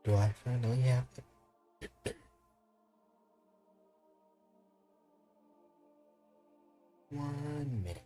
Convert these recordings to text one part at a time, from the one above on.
Do I finally have it? One minute.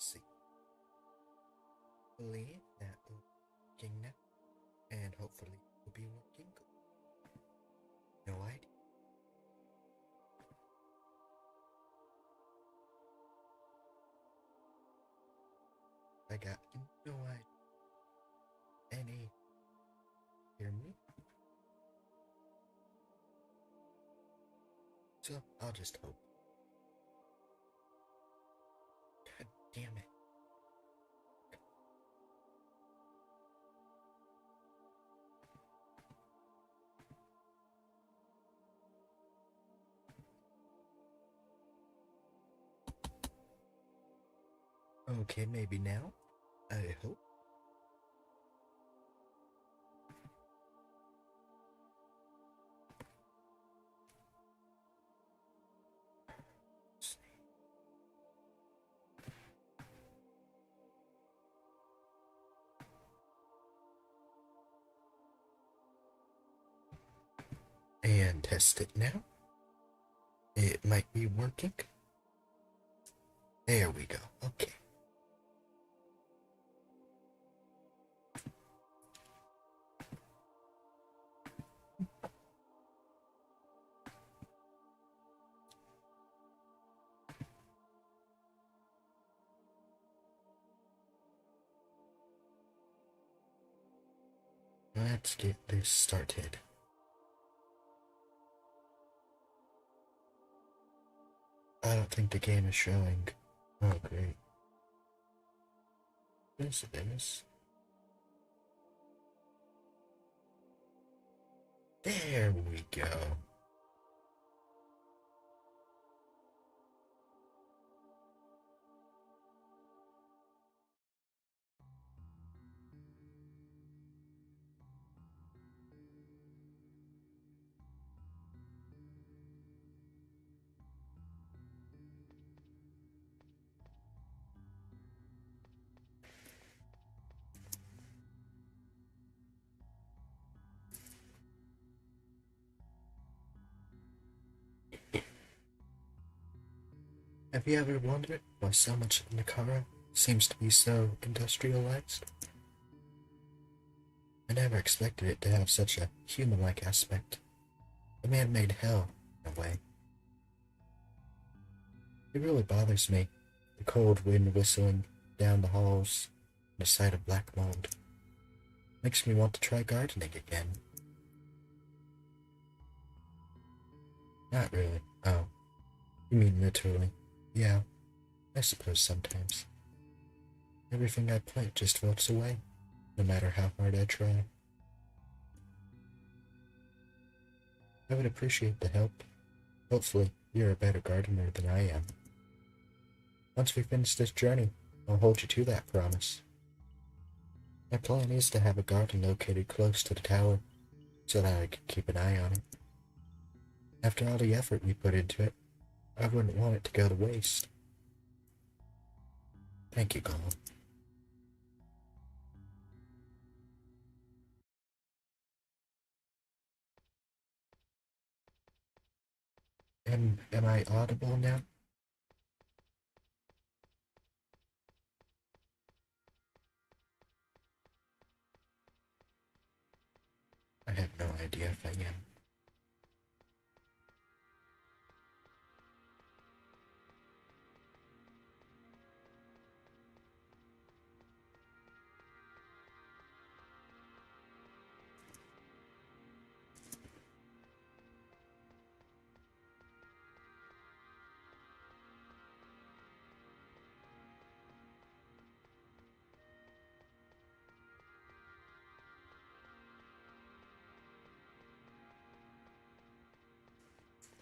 see. Believe that will be working now, and hopefully it will be working good. No idea. I got no idea. Any hear me? So I'll just hope. God damn it. Okay, maybe now. I hope. And test it now. It might be working. There we go. Okay. Let's get this started. I don't think the game is showing. Oh, great. Yes, it is. There we go. Have you ever wondered why so much of Nicara seems to be so industrialized? I never expected it to have such a human-like aspect. A man-made hell, in a way. It really bothers me, the cold wind whistling down the halls, and the sight of black mold. Makes me want to try gardening again. Not really. Oh, you mean literally. Yeah, I suppose sometimes. Everything I plant just floats away, no matter how hard I try. I would appreciate the help. Hopefully, you're a better gardener than I am. Once we finish this journey, I'll hold you to that promise. My plan is to have a garden located close to the tower, so that I can keep an eye on it. After all the effort we put into it, I wouldn't want it to go to waste. Thank you, Golem. Am I audible now? I have no idea if I am.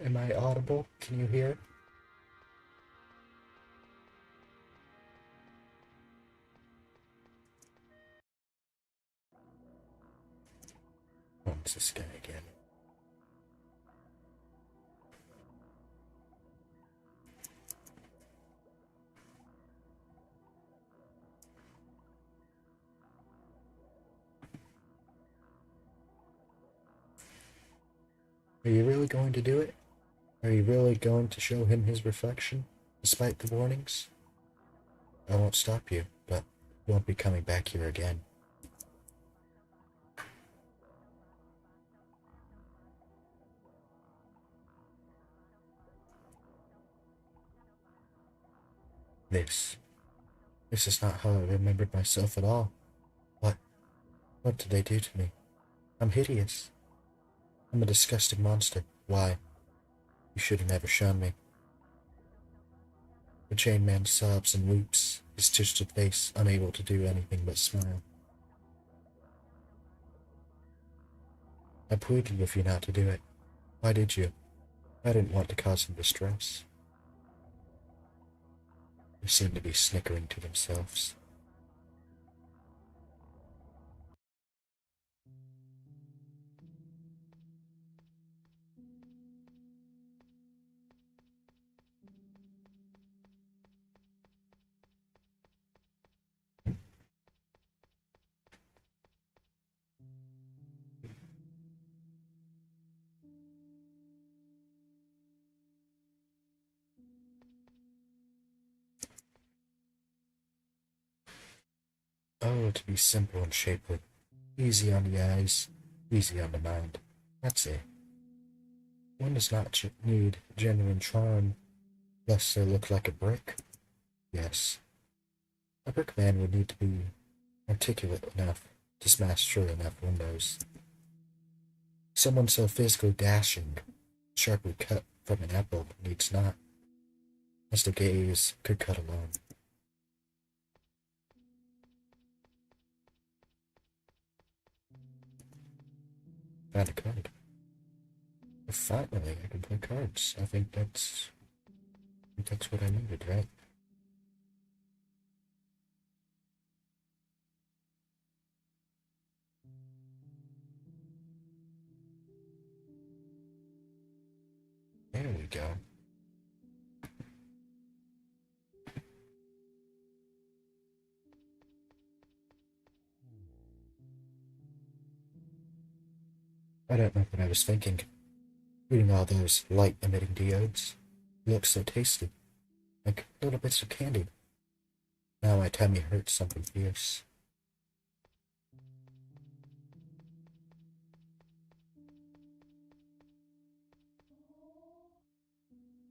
Am I audible? Can you hear? Oh, it's this guy again. Are you really going to do it? Are you really going to show him his reflection, despite the warnings? I won't stop you, but you won't be coming back here again. This. This is not how I remembered myself at all. What? What did they do to me? I'm hideous. I'm a disgusting monster. Why? You should have never shown me. The chained man sobs and weeps, his twisted face unable to do anything but smile. I pleaded with you not to do it. Why did you? I didn't want to cause him distress. They seemed to be snickering to themselves. Oh, to be simple and shapely. Easy on the eyes, easy on the mind. That's it. One does not need genuine charm, lest they look like a brick. Yes, a brick man would need to be articulate enough to smash through enough windows. Someone so physically dashing, sharply cut from an apple needs not, as the gaze could cut alone. Found a card. Finally, I can play cards. I think that's what I needed, right? There we go. I don't know what I was thinking. Reading all those light-emitting diodes. They look so tasty. Like little bits of candy. Now my tummy hurts something fierce.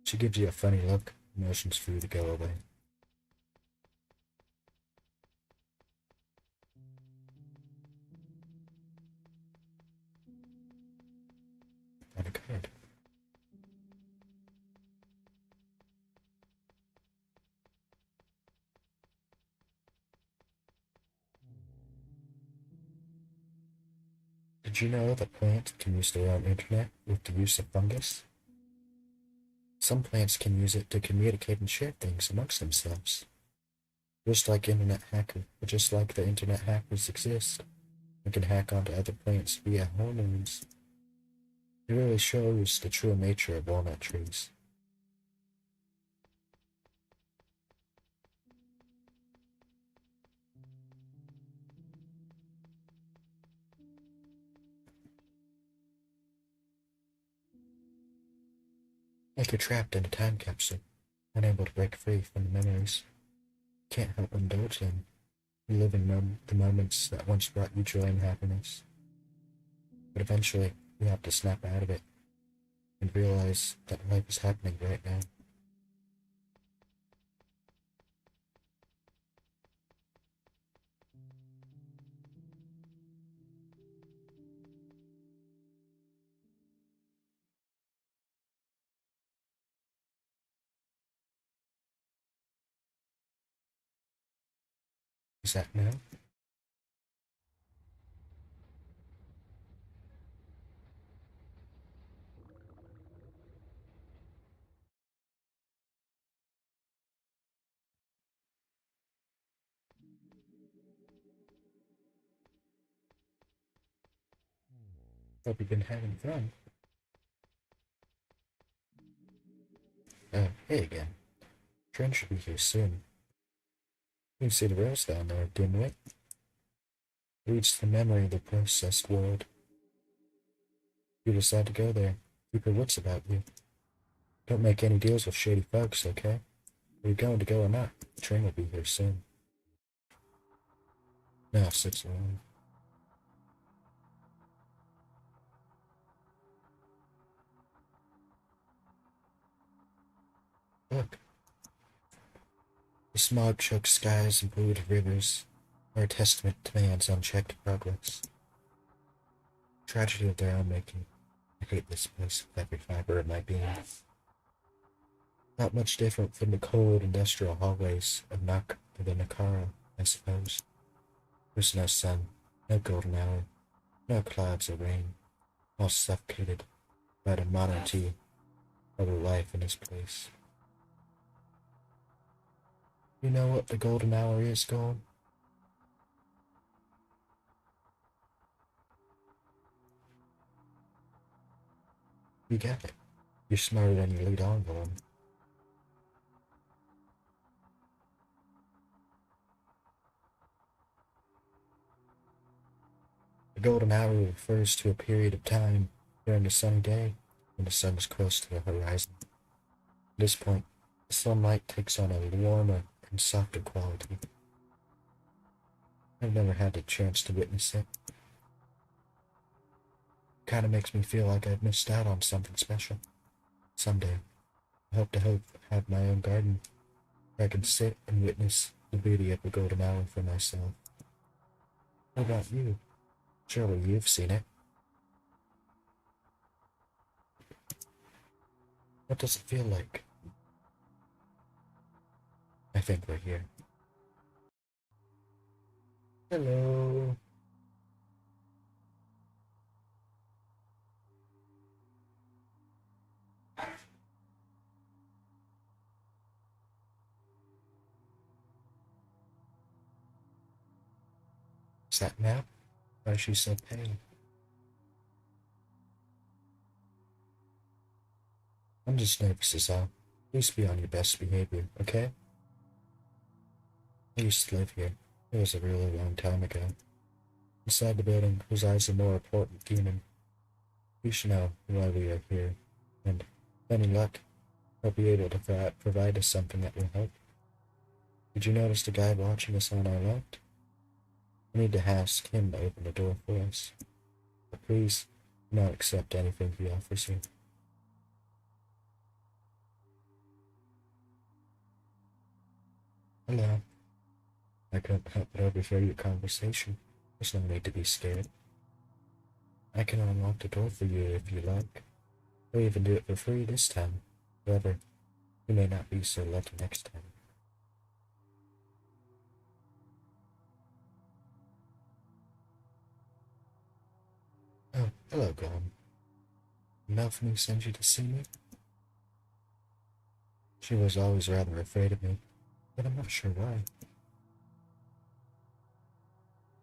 She gives you a funny look, motions for you to go away. And a card. Did you know that plants can use their own internet with the use of fungus? Some plants can use it to communicate and share things amongst themselves. Just like the internet hackers exist, who can hack onto other plants via hormones. It really shows the true nature of walnut trees. Like you're trapped in a time capsule, unable to break free from the memories. Can't help but indulge in, reliving the moments that once brought you joy and happiness. But eventually, you have to snap out of it and realize that life is happening right now. Is that now? Hope you've been having fun. Hey again. Train should be here soon. You can see the rails down there, dimwit. Reach the memory of the processed world. You decide to go there. Keep your wits about you. Don't make any deals with shady folks, okay? Are you going to go or not? The train will be here soon. Now 6 along. Look, the smog-choked skies and polluted rivers are a testament to man's unchecked progress. Tragedy of their own making. I hate this place with every fiber of my being. Not much different from the cold industrial hallways of the Nakara, I suppose. There's no sun, no golden hour, no clouds or rain, all suffocated by the monotony of life in this place. You know what the golden hour is, Gold? You get it. You're smarter than you lead on, Gold. The golden hour refers to a period of time during a sunny day when the sun is close to the horizon. At this point, the sunlight takes on a warmer and softer quality. I've never had the chance to witness it. Kinda makes me feel like I've missed out on something special. Someday, I hope to have my own garden where I can sit and witness the beauty of the golden hour for myself. What about you? Surely you've seen it. What does it feel like? I think we're here. Hello. Is that Nap? Why is she so pale? I'm just nervous as all. Please be on your best behavior, okay? I used to live here. It was a really long time ago. Inside the building resides a more important demon. You should know why we are here, and, any luck, I'll be able to provide us something that will help. Did you notice the guy watching us on our left? I need to ask him to open the door for us. But please, do not accept anything he offers you. Hello. I couldn't help but overhear your conversation. There's no need to be scared. I can unlock the door for you if you like. I'll even do it for free this time. However, you may not be so lucky next time. Oh, hello, Golem. Melphany sent you to see me? She was always rather afraid of me, but I'm not sure why.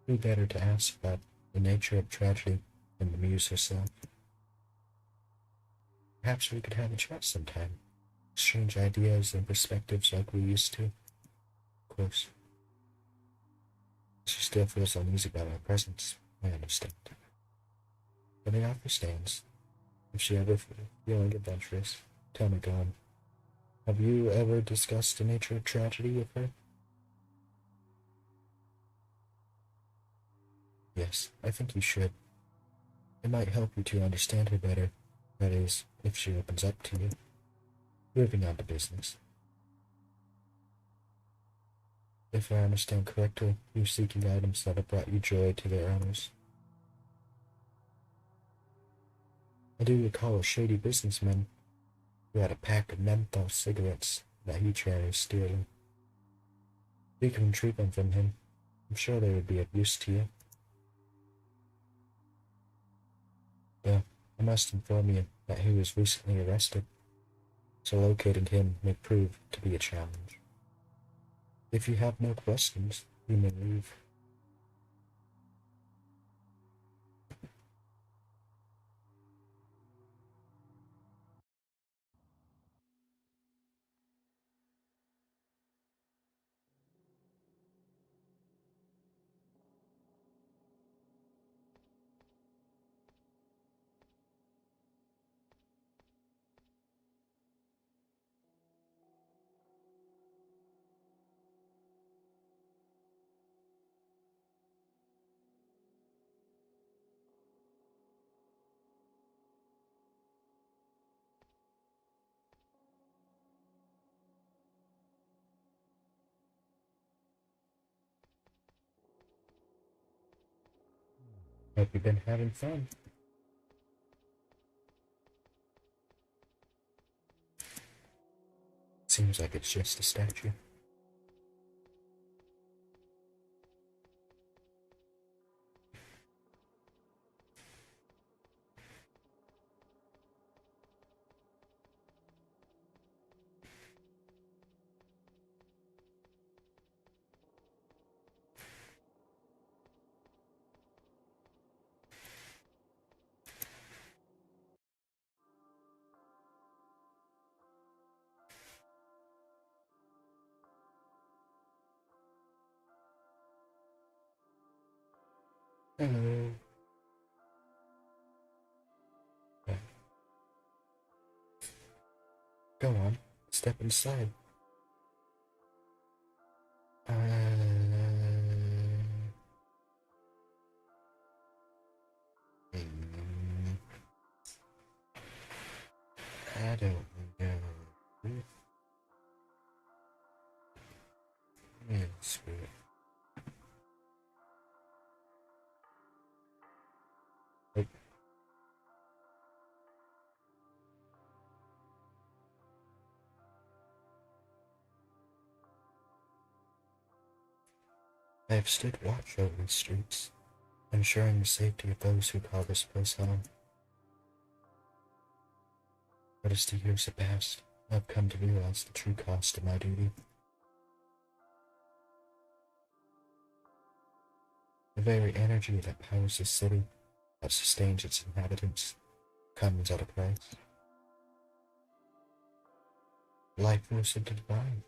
It'd be better to ask about the nature of tragedy than the muse herself. Perhaps we could have a chat sometime. Exchange ideas and perspectives like we used to. Of course. She still feels uneasy about my presence. I understand. But it understands. If she ever feeling adventurous, tell me, Gone. Have you ever discussed the nature of tragedy with her? Yes, I think you should. It might help you to understand her better. That is, if she opens up to you. Moving on to business. If I understand correctly, you're seeking items that have brought you joy to their owners. I do recall a shady businessman who had a pack of menthol cigarettes that he cherished dearly. You can retrieve them from him. I'm sure they would be of use to you. Though, I must inform you that he was recently arrested, so locating him may prove to be a challenge. If you have no questions, you may leave. Hope you've been having fun. Seems like it's just a statue. Hello. Go on, step inside. Uh, mm, I don't know. Yes, but I have stood watch over the streets, ensuring the safety of those who call this place home. But as the years have passed, I've come to realize the true cost of my duty. The very energy that powers this city, that sustains its inhabitants, comes at a price. Life force of the divine,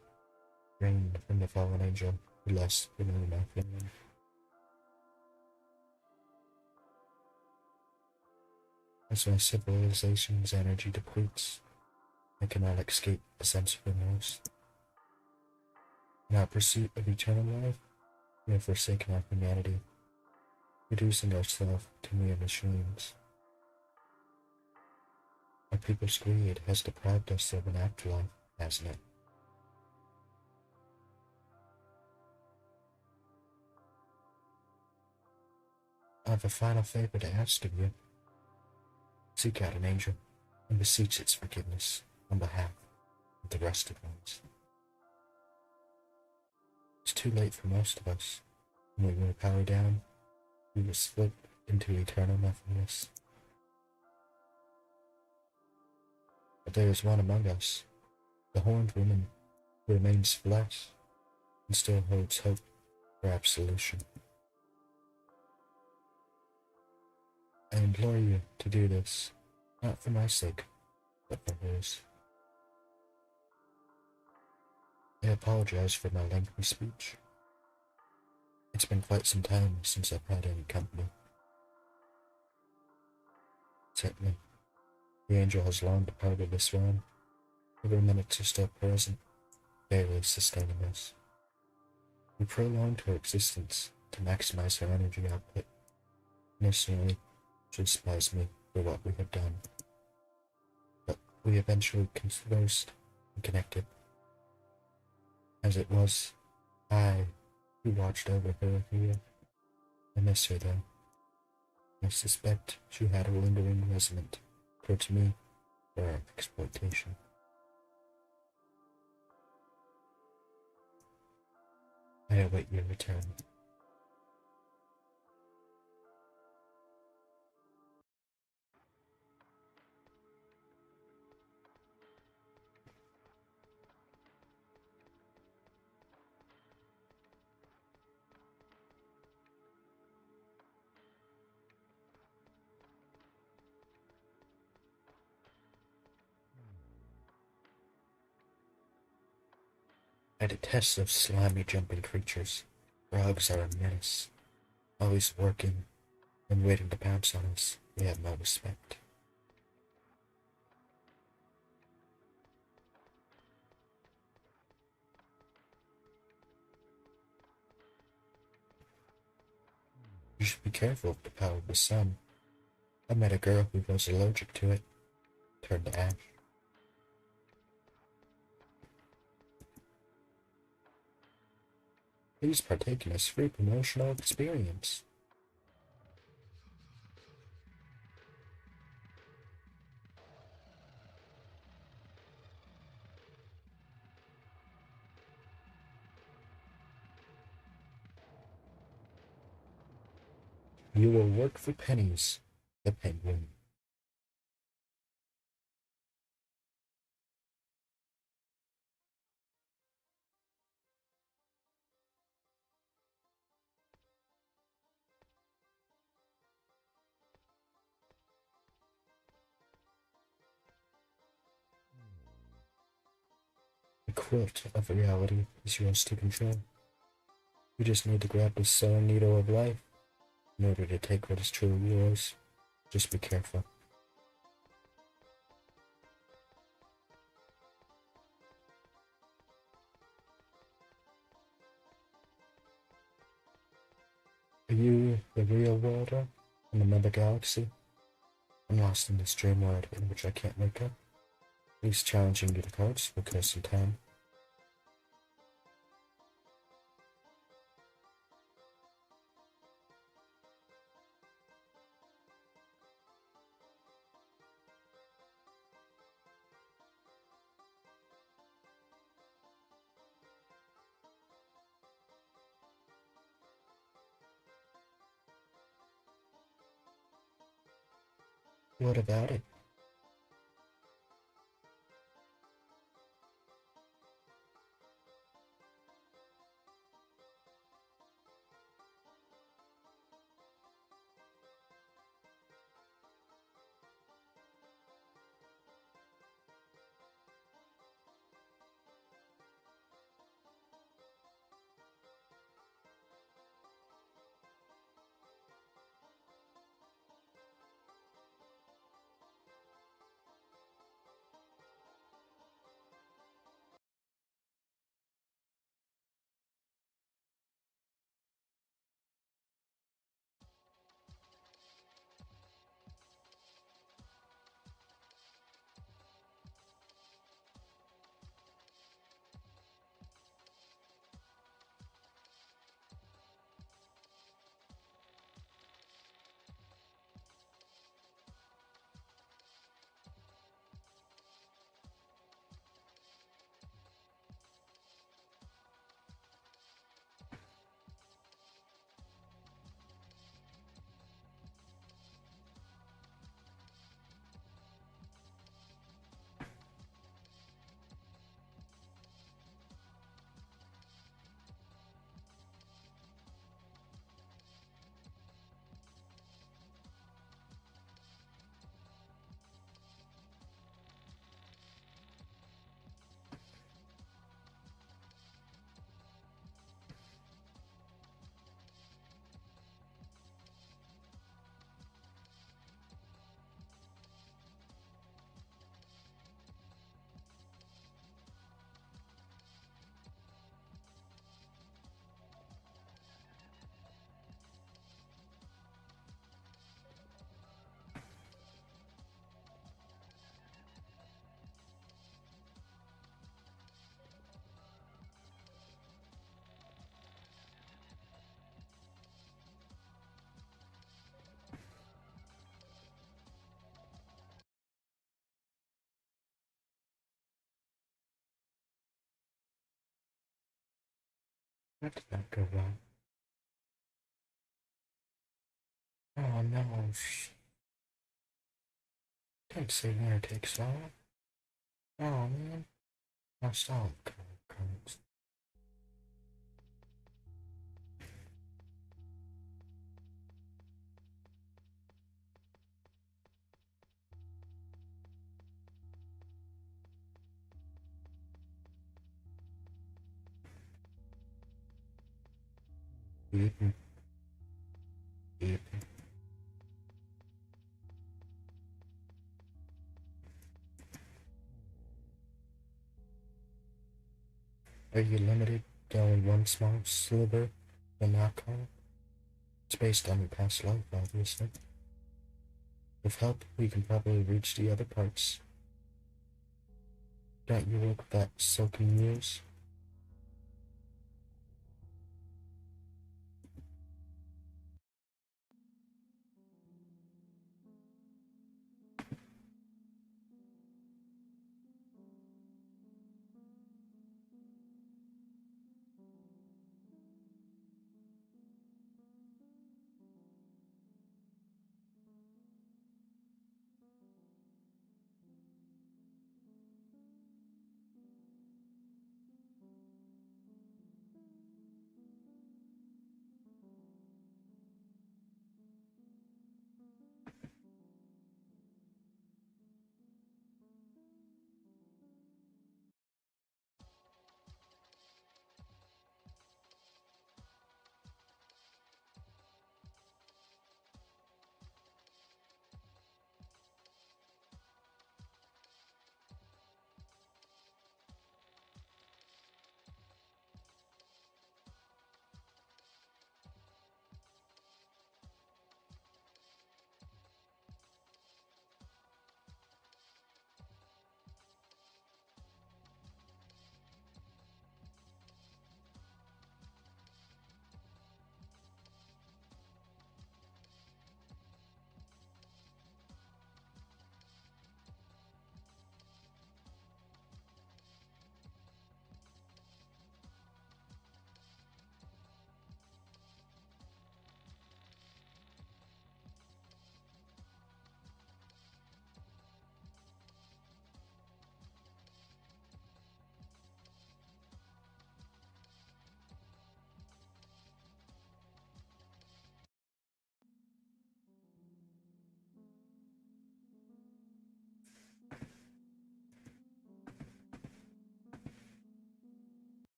reigned from the fallen angel who lost the moon my family. As my civilization's energy depletes, I cannot escape a sense of remorse. In our pursuit of eternal life, we have forsaken our humanity, reducing ourselves to mere machines. Our people's greed has deprived us of an afterlife, hasn't it? I have a final favor to ask of you. Seek out an angel and beseech its forgiveness on behalf of the rested ones. It's too late for most of us. When we will power down, we will slip into eternal nothingness. But there is one among us, the horned woman, who remains flesh and still holds hope for absolution. I implore you to do this, not for my sake, but for hers. I apologize for my lengthy speech. It's been quite some time since I've had any company. Certainly, the angel has long departed this realm. Every minute is still present, barely sustaining us. We prolonged her existence to maximize her energy output. Initially, she despised me for what we had done, but we eventually conversed and connected. As it was I who watched over her here. I miss her though. I suspect she had a lingering resentment towards me for our exploitation. I await your return. I detest those slimy jumping creatures. Frogs are a menace, always working and waiting to pounce on us. They have no respect. You should be careful of the power of the sun. I met a girl who was allergic to it, turned to ash. Please partake in this free promotional experience. You will work for pennies, the penguin. The quilt of reality is yours to control. You just need to grab the sewing needle of life in order to take what is truly yours. Just be careful. Are you the real world in another galaxy? I'm lost in this dream world in which I can't wake up. At least challenging you to cards will kill some time. What about it? How did that go wrong? Oh no, don't say winner takes all. Oh man, lost all the cards. Beaten, beaten. Are you limited to only one small sliver in alcohol? It's based on your past life, obviously. With help, we can probably reach the other parts. Don't you look that silken muse?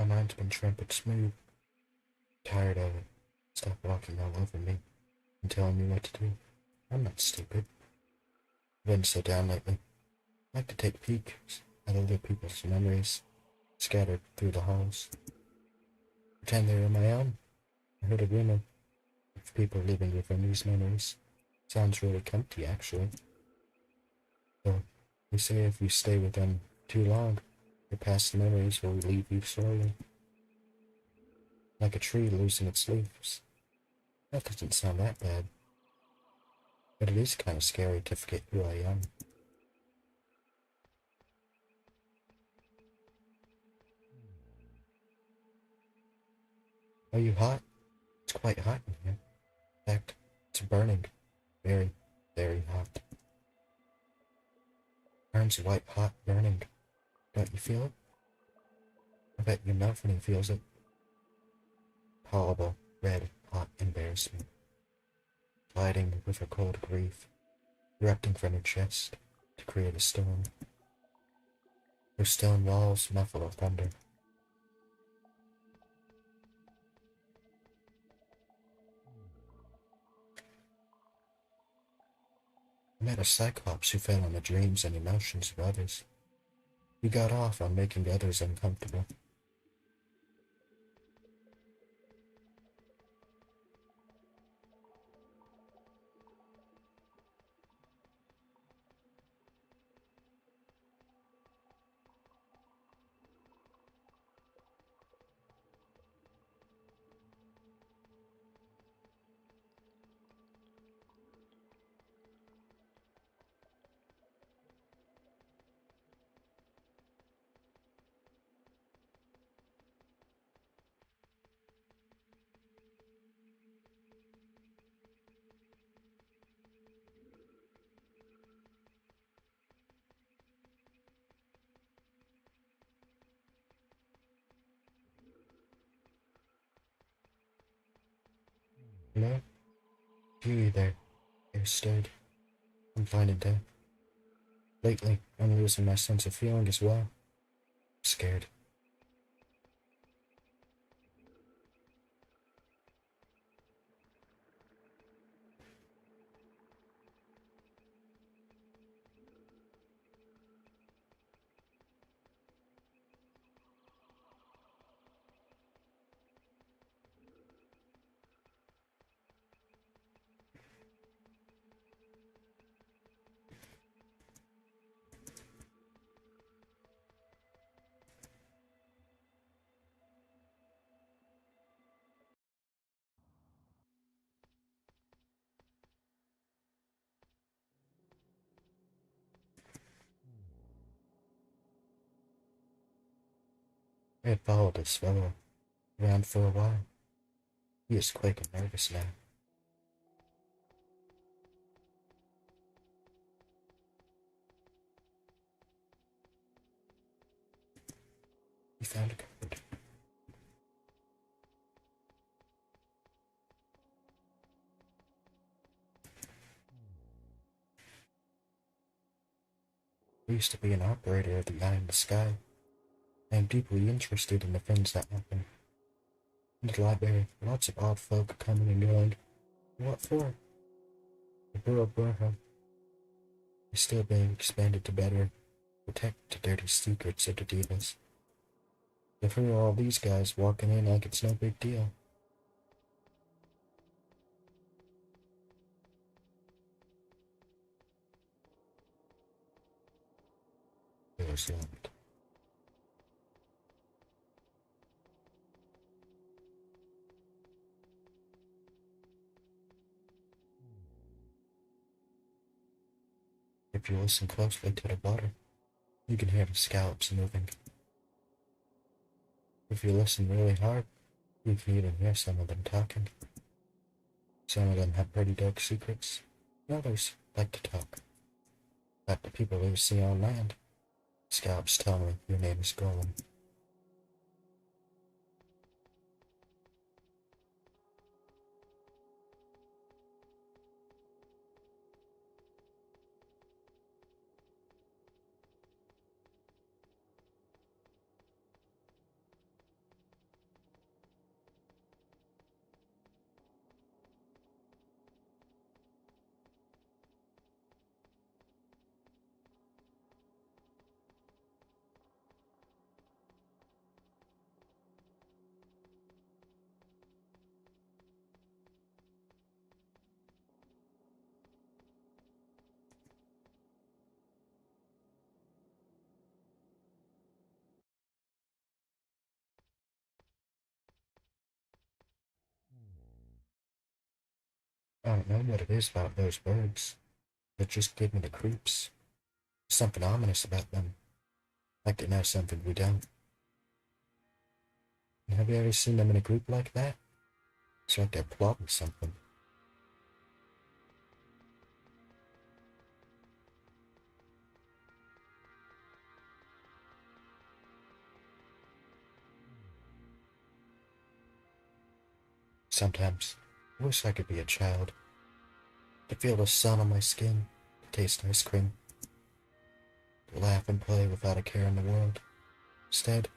mind's been trampled smooth. Tired of it. Stop walking all over me and telling me what to do. I'm not stupid. I've been so down lately. I like to take peeks at other people's memories scattered through the halls. Pretend they were my own. I heard a rumor of people living within these memories. Sounds really comfy, actually. Though, they say if you stay with them too long, your past memories will leave you slowly. Like a tree losing its leaves. That doesn't sound that bad. But it is kind of scary to forget who I am. Are you hot? It's quite hot in here. In fact, it's burning. Very, very hot. Burns white hot burning. Don't you feel it? I bet your Melanie feels it. Horrible, red, hot embarrassment. Gliding with her cold grief, erupting from her chest to create a storm. Her stone walls muffle her thunder. I met a cyclops who fed on the dreams and emotions of others. He got off on making others uncomfortable. Hello? Huey there. You're stirred. I'm finding death. Lately, I'm losing my sense of feeling as well. I'm scared. I had followed this fellow around for a while. He is quaking nervous now. He found a cupboard. I used to be an operator of the Eye in the Sky. I am deeply interested in the things that happen. In the library, lots of odd folk coming and going. What for? The Borough is still being expanded to better protect the dirty secrets of the divas. If we all these guys walking in like it's no big deal. Doors locked. If you listen closely to the water, you can hear the scallops moving. If you listen really hard, you can even hear some of them talking. Some of them have pretty dark secrets, and others like to talk. Like the people we see on land. Scallops tell me your name is Golem. I don't know what it is about those birds, but just give me the creeps. There's something ominous about them, like they know something we don't. And have you ever seen them in a group like that? It's like they're plotting something. Sometimes, I wish I could be a child, to feel the sun on my skin, to taste ice cream, to laugh and play without a care in the world. Instead,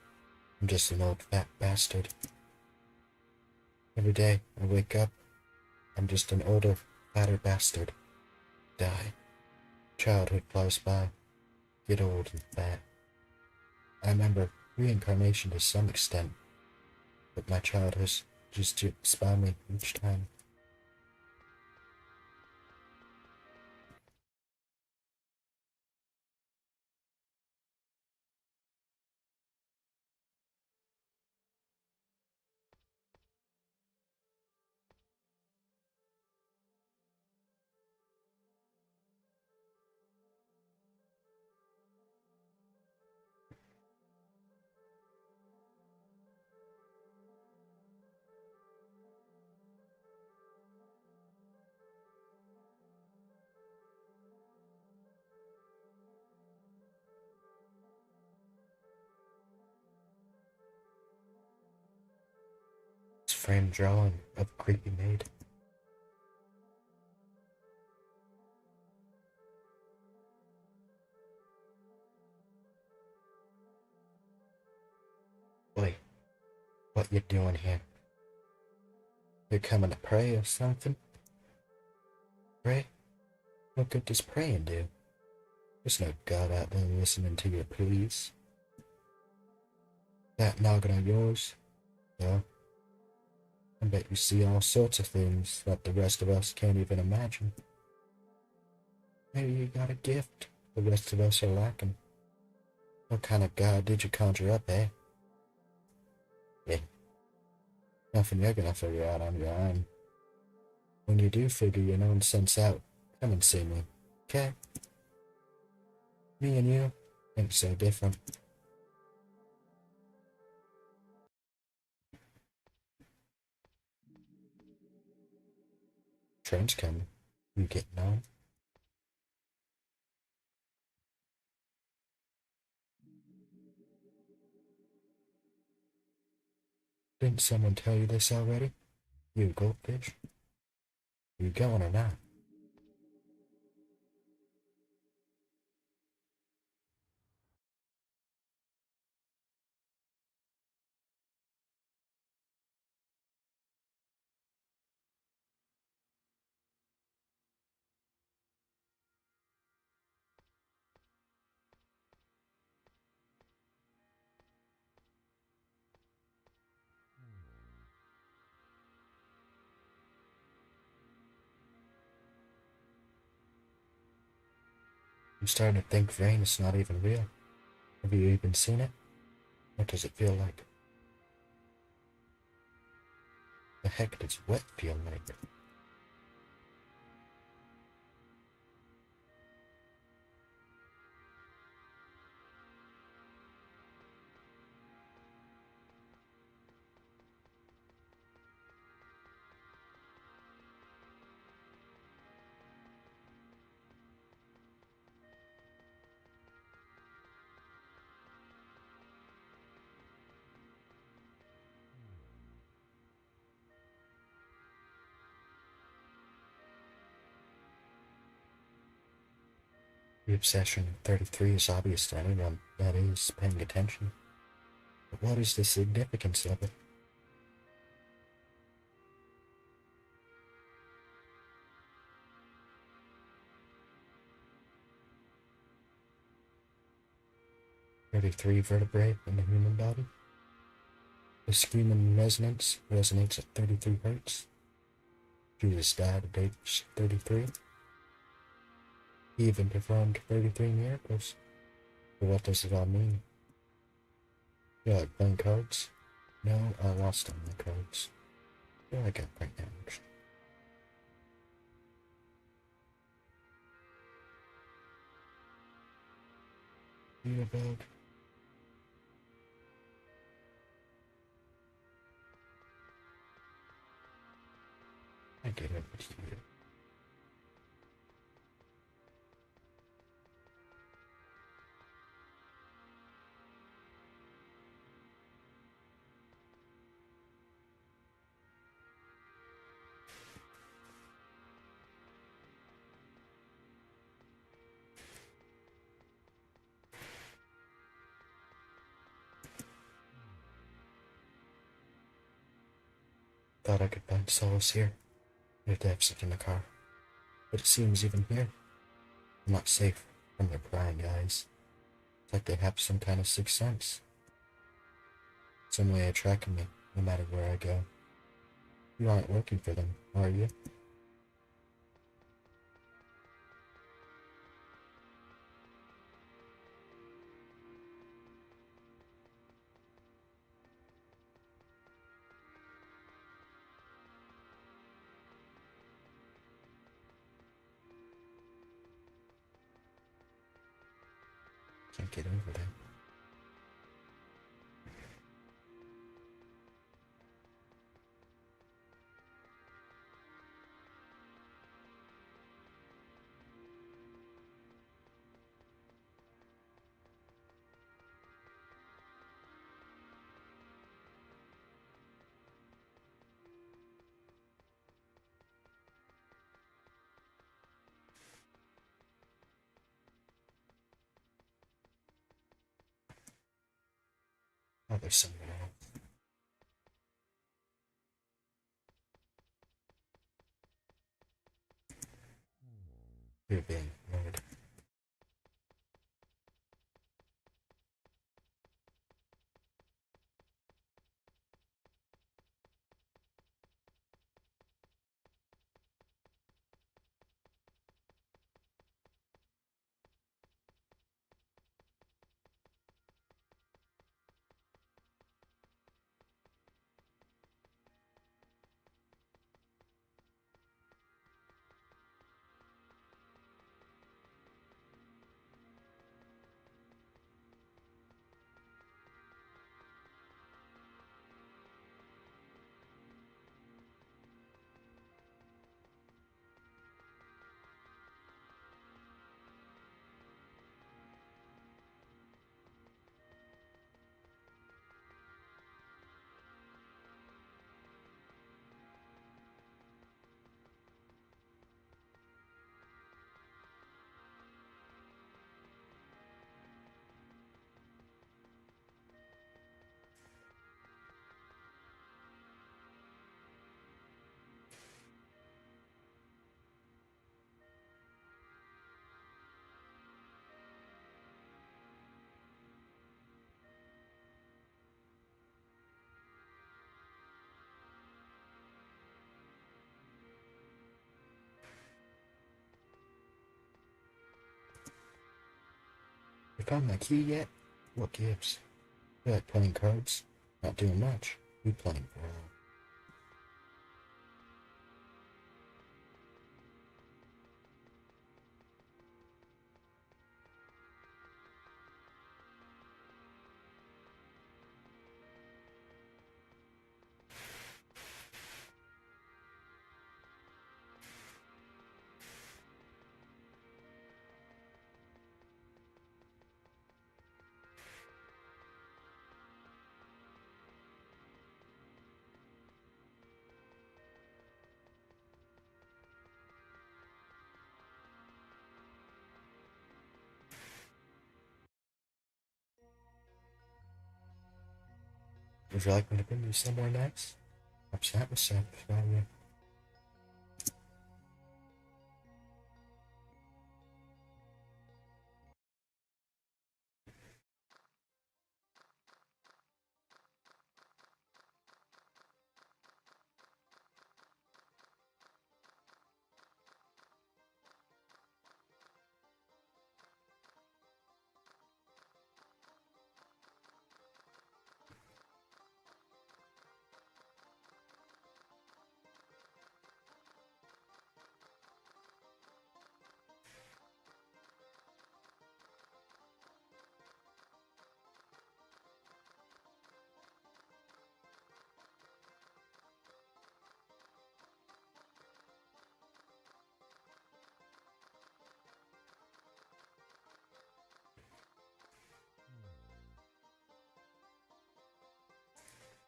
I'm just an old fat bastard. Every day I wake up, I'm just an older, fatter bastard. Die. Childhood flies by, get old and fat. I remember reincarnation to some extent, but my childhood just jits by me each time. It's a framed drawing of a creepy maid. Wait, what you doing here? You're coming to pray or something? Pray? What good does praying do? There's no God out there listening to your pleas. That noggin of yours, well, I bet you see all sorts of things that the rest of us can't even imagine. Maybe you got a gift the rest of us are lacking. What kind of God did you conjure up, eh? Yeah, nothing you're gonna figure out on your own. When you do figure your own sense out, come and see me, okay? Me and you ain't so different. Train's coming. You getting on? Didn't someone tell you this already? You goldfish? You going or not? I'm starting to think rain is not even real. Have you even seen it? What does it feel like? The heck does wet feel like? The obsession of 33 is obvious to anyone that is paying attention. But what is the significance of it? Thirty-three vertebrae in the human body. The screaming resonance resonates at 33 hertz. Jesus died at age 33. He even performed 33 miracles. But what does it all mean? You like playing cards? No, I lost all my cards. I got right now, actually. Unibug. I get it with you. Thought I could find solace here. If they have in the car. But it seems even here, I'm not safe from their prying eyes. It's like they have some kind of sixth sense. Some way of tracking me, no matter where I go. You aren't working for them, are you? Can't get over that. Oh, there's someone else. You're being ignored. You found my key yet? What gives? You like playing cards? Not doing much. We playing for a while. Would you like me to bring you somewhere nice? Perhaps that was satisfy you.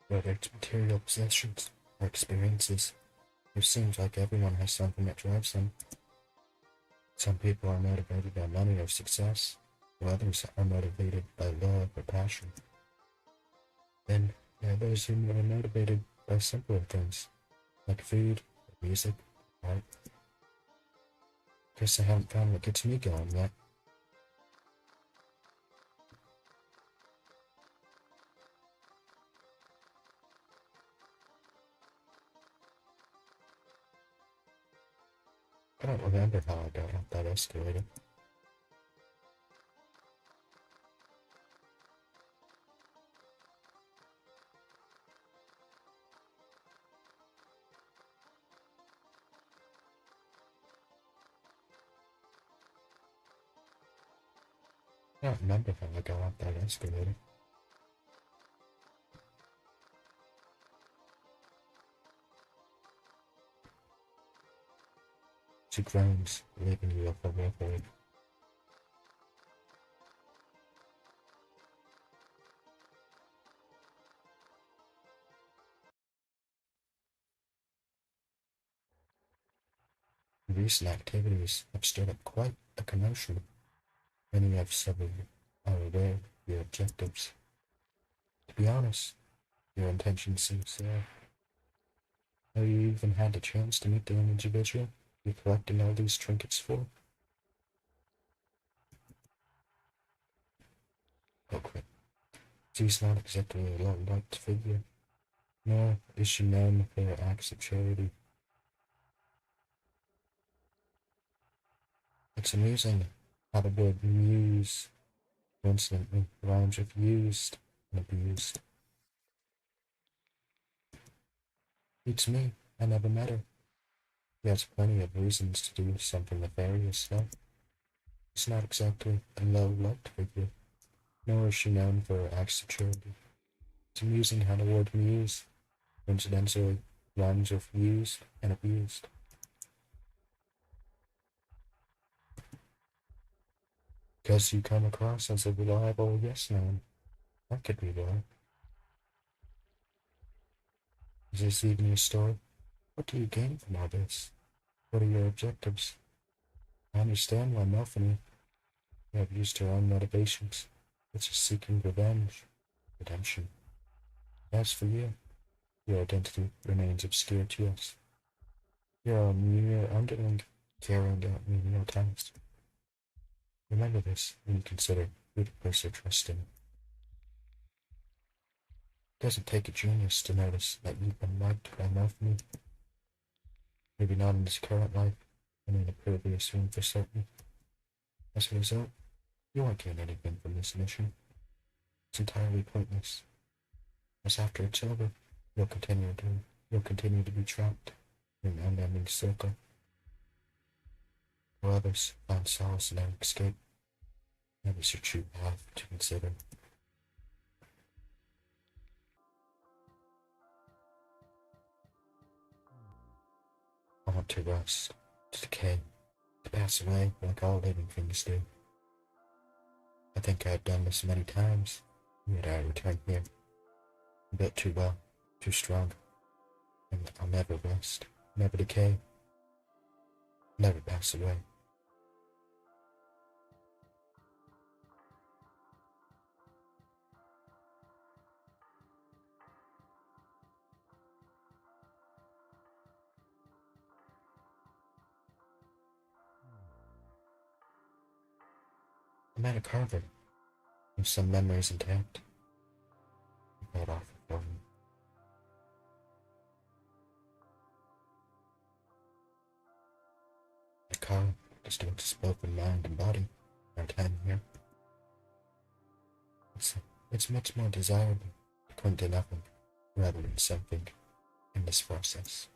whether it's material possessions or experiences. It seems like everyone has something that drives them. Some people are motivated by money or success, while others are motivated by love or passion. Then there are those who are motivated by simpler things, like food, or music, or art. Guess I haven't found what gets me going yet. I don't remember how I got up that escalator. I don't remember how I got up that escalator. She groans, leaving you up a reverie. Recent activities have stirred up quite a commotion. Many of several are aware of your objectives. To be honest, your intention seems there. Have you even had a chance to meet the individual you're collecting all these trinkets for? Okay, she's not exactly a well-liked figure, nor is she known for her acts of charity. It's amusing how the word muse coincidentally rhymes with used and abused. Beats me, I never met her. She has plenty of reasons to do something nefarious, though. She's not exactly a low-liked figure, nor is she known for her acts of charity. It's amusing how the word muse coincidentally rhymes with used and abused. Because you come across as a reliable yes man. That could be why. Is this even your story? What do you gain from all this? What are your objectives? I understand why Melphany may have used her own motivations, such as seeking revenge, redemption. As for you, your identity remains obscure to us. You are a mere underling carrying out menial tasks. Remember this when you consider who to place your trust in. It doesn't take a genius to notice that you've been liked by Melphany. Maybe not in his current life, and in a previous one for certain. As a result, you won't gain anything from this mission. It's entirely pointless, as after it's over, you'll continue to you'll continue to be trapped in an unending circle. While others find solace in their escape, that is your true path to consider. I want to rust, to decay, to pass away like all living things do. I think I have done this many times, yet I return here. I'm built too well, too strong, and I'll never rust, never decay, never pass away. I met a carver with some memories intact. He brought off for me. The car distorts both in mind and body. Our time here. It's, it's much more desirable to cling to nothing rather than something in this process.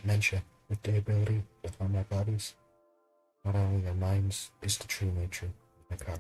Dementia, with the ability to harm our bodies, not only our minds, is the true nature of the car.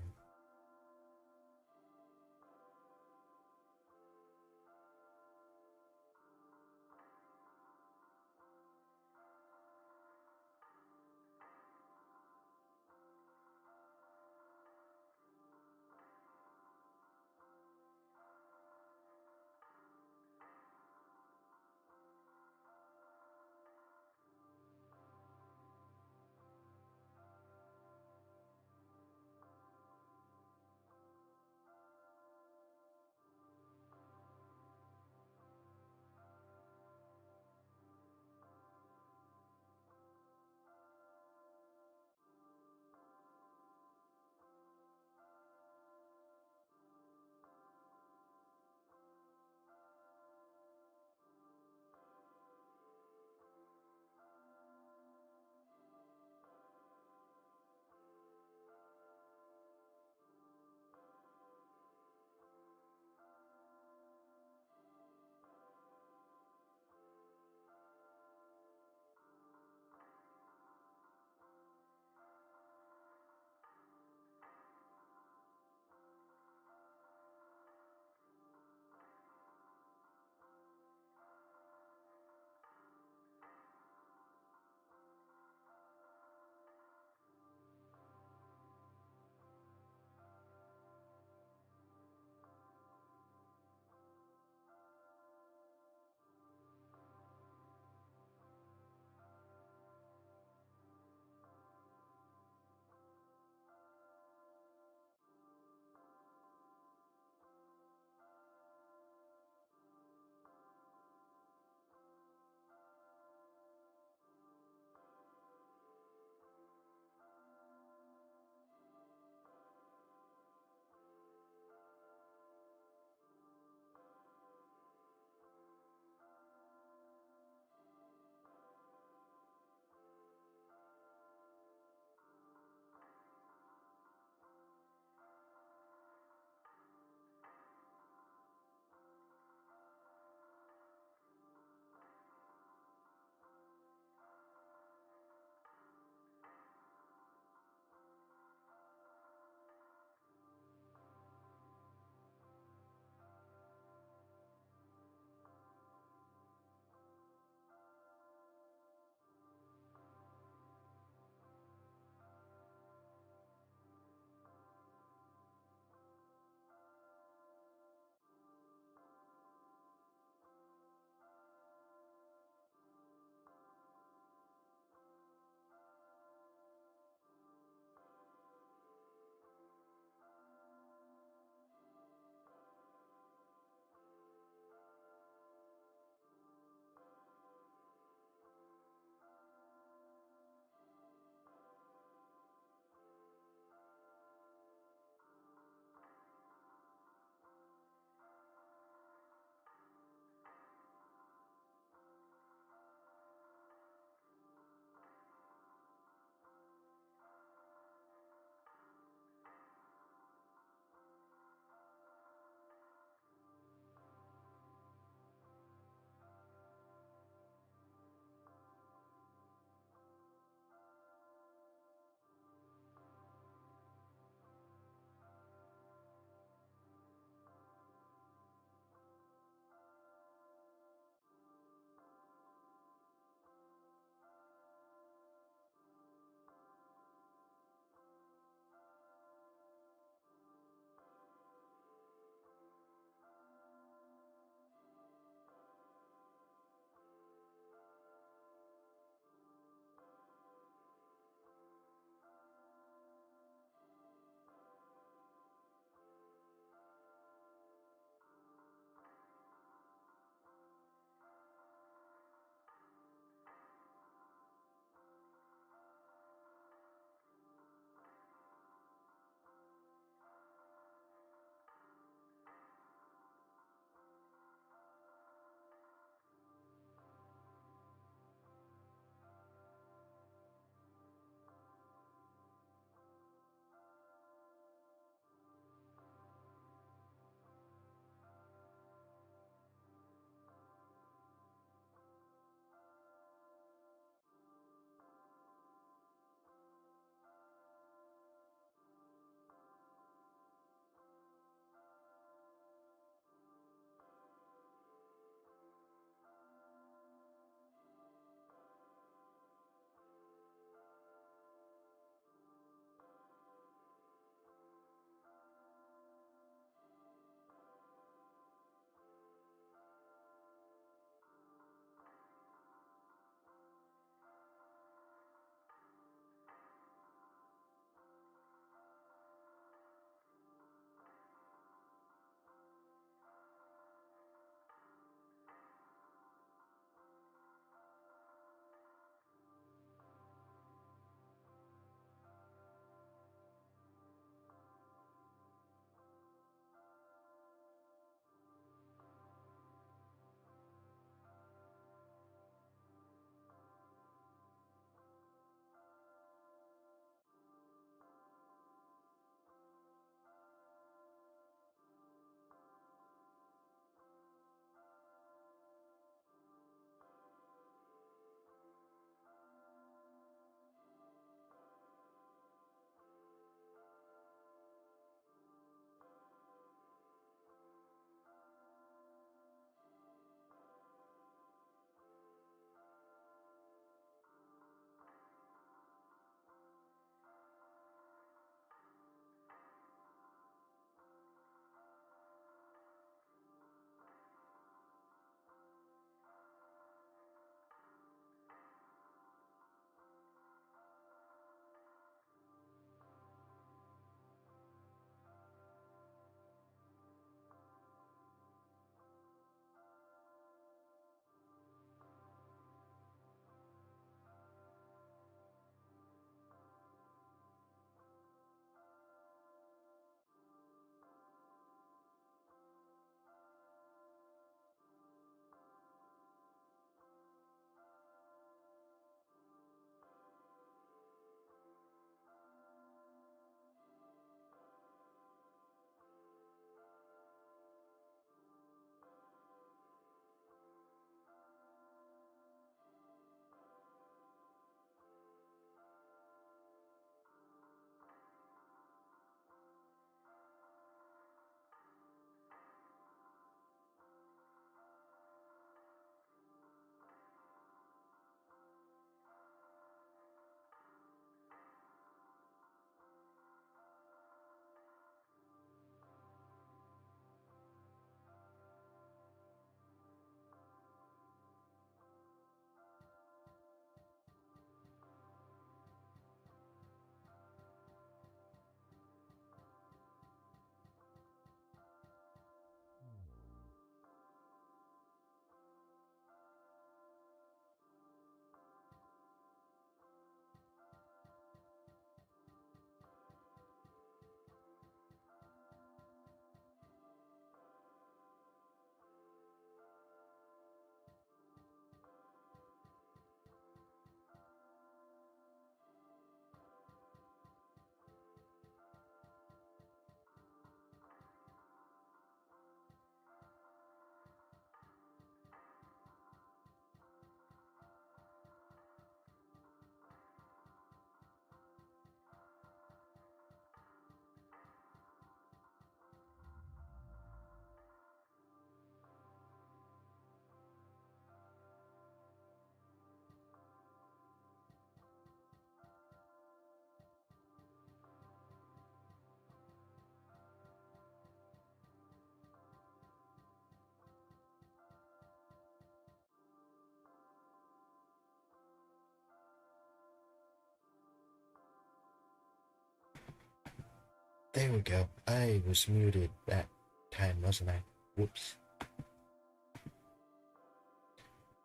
There we go. I was muted that time, wasn't I? Whoops.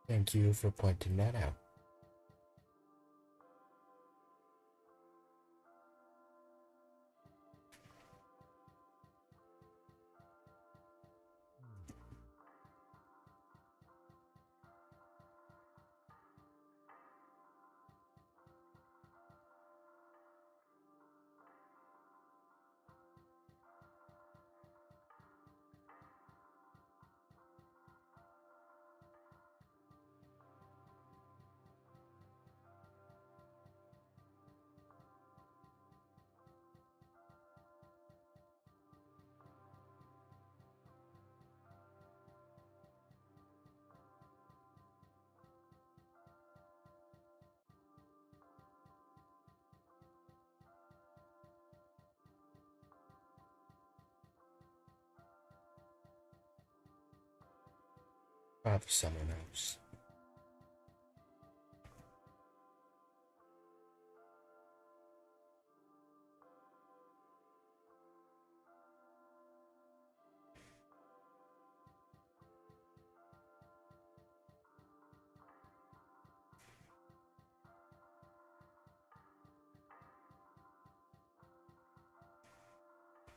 Thank you for pointing that out. Probably someone else.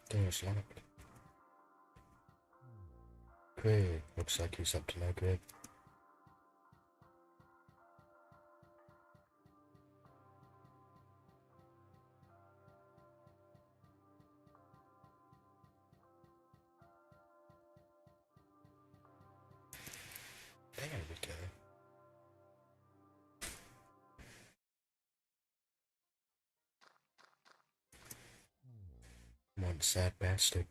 Door's locked. Great. Looks like he's up to no good. There we go. One sad bastard.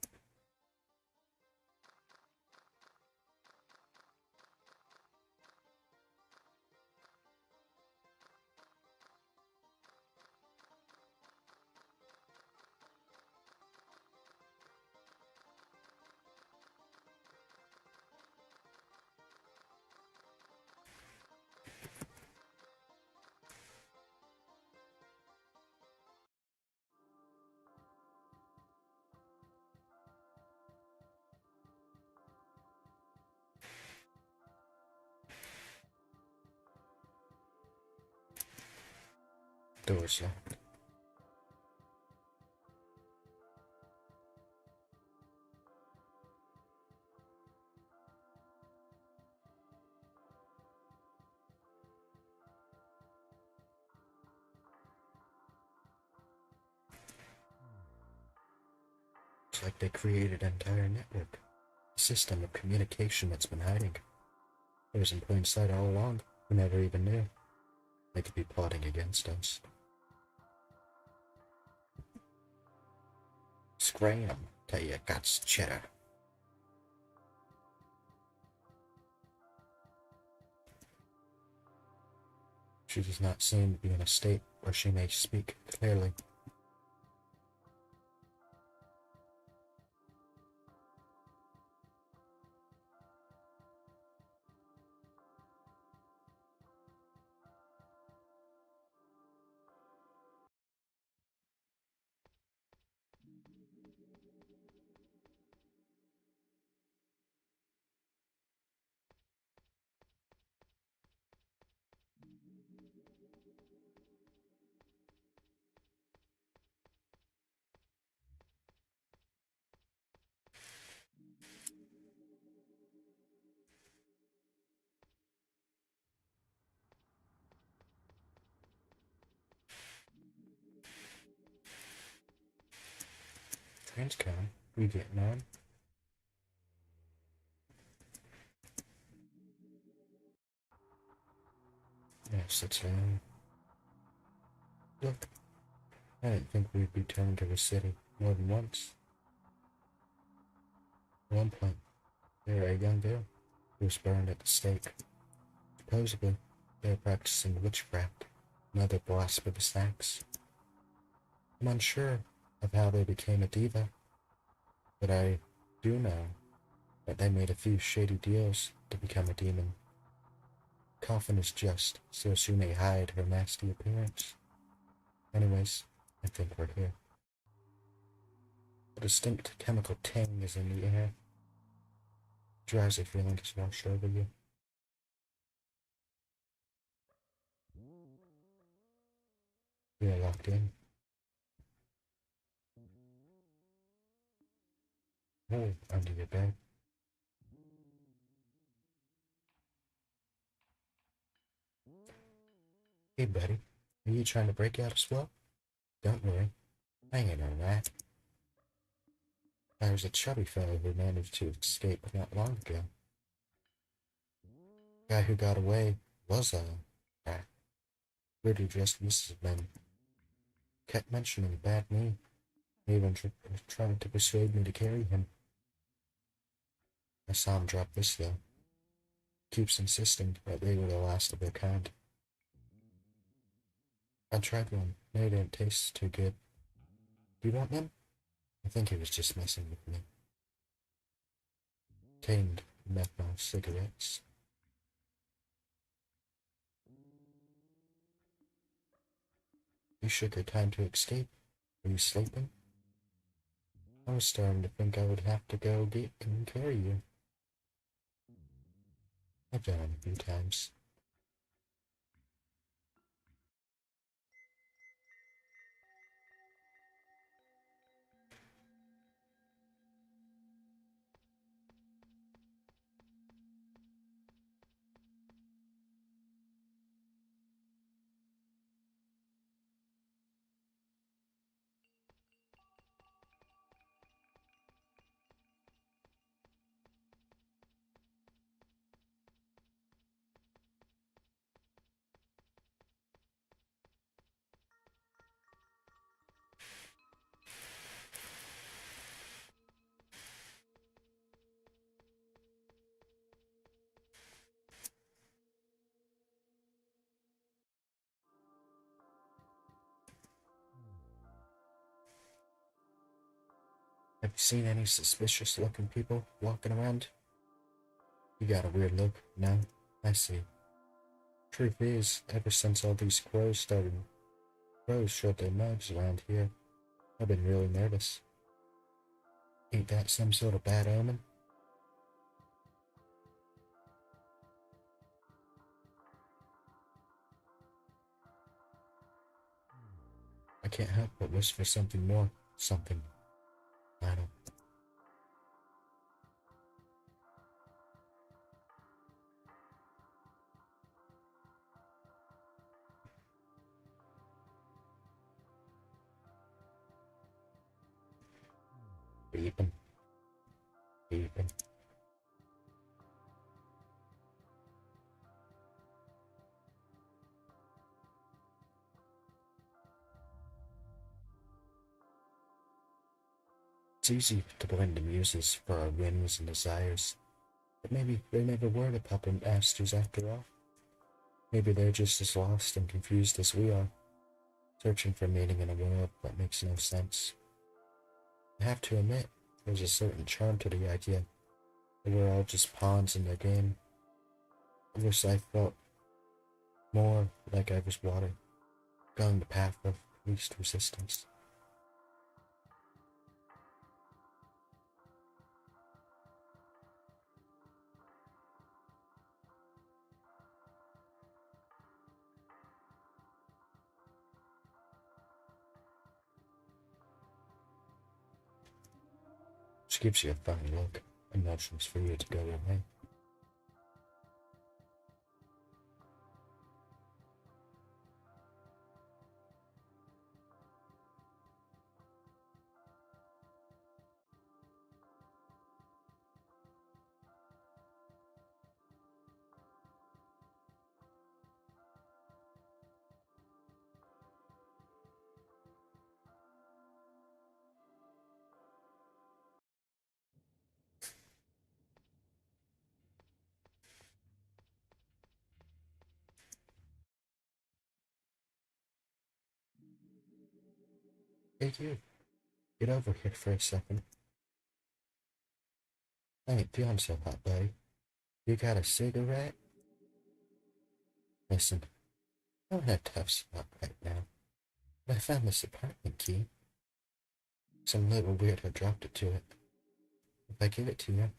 Door's locked. Looks like they created an entire network. A system of communication that's been hiding. It was in plain sight all along. We never even knew. They could be plotting against us. Scram, tell you, got cheddar. She does not seem to be in a state where she may speak clearly. Transcom, we getting on? Yes, it's Look, I didn't think we'd be turned to the city more than once. At one point, there a young girl who was burned at the stake. Supposedly, they were practicing witchcraft and other blasphemous acts. I'm unsure of how they became a diva, but I do know that they made a few shady deals to become a demon. Coffin is just so she may hide her nasty appearance. Anyways, I think we're here. A distinct chemical tang is in the air. Drowsy feeling has washed over you. You are locked in. Hole under your bed. Hey buddy, are you trying to break out as well? Don't worry, I ain't a rat. I was a chubby fellow who managed to escape not long ago. The guy who got away was a rat. Really just Mrs. Men. Kept mentioning bad me, even trying to persuade me to carry him. I saw him drop this though. Keeps insisting that they were the last of their kind. I tried one. They didn't taste too good. Do you want them? I think he was just messing with me. Tamed menthol cigarettes. You shook her time to escape. Were you sleeping? I was starting to think I would have to go get and carry you. I've done it a few times. Have you seen any suspicious looking people walking around? You got a weird look? No? I see. Truth is, ever since all these crows showed their mugs around here, I've been really nervous. Ain't that some sort of bad omen? I can't help but wish for something more. Something final. Beeping. Beeping. It's easy to blame the muses for our whims and desires, but maybe they never were the puppet masters after all. Maybe they're just as lost and confused as we are, searching for meaning in a world that makes no sense. I have to admit, there's a certain charm to the idea that we're all just pawns in their game. I wish I felt more like I was water, going the path of least resistance. She gives you a funny look and motions for you to go away. Hey you, get over here for a second. I ain't feeling so hot, buddy. You got a cigarette? Listen, I'm in a tough spot right now, but I found this apartment key. Some little weirdo dropped it to it. If I give it to you,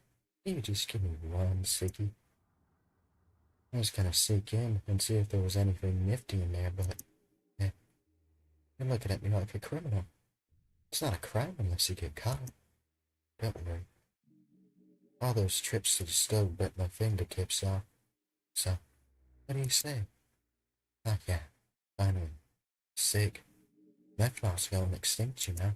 maybe just give me one sickie. I was gonna sneak in and see if there was anything nifty in there, but eh, you're looking at me like a criminal. It's not a crime unless you get caught. Don't worry. All those trips to the stove burnt my fingertips off. So, what do you say? Oh yeah, finally. Sick. Methanol's going extinct, you know.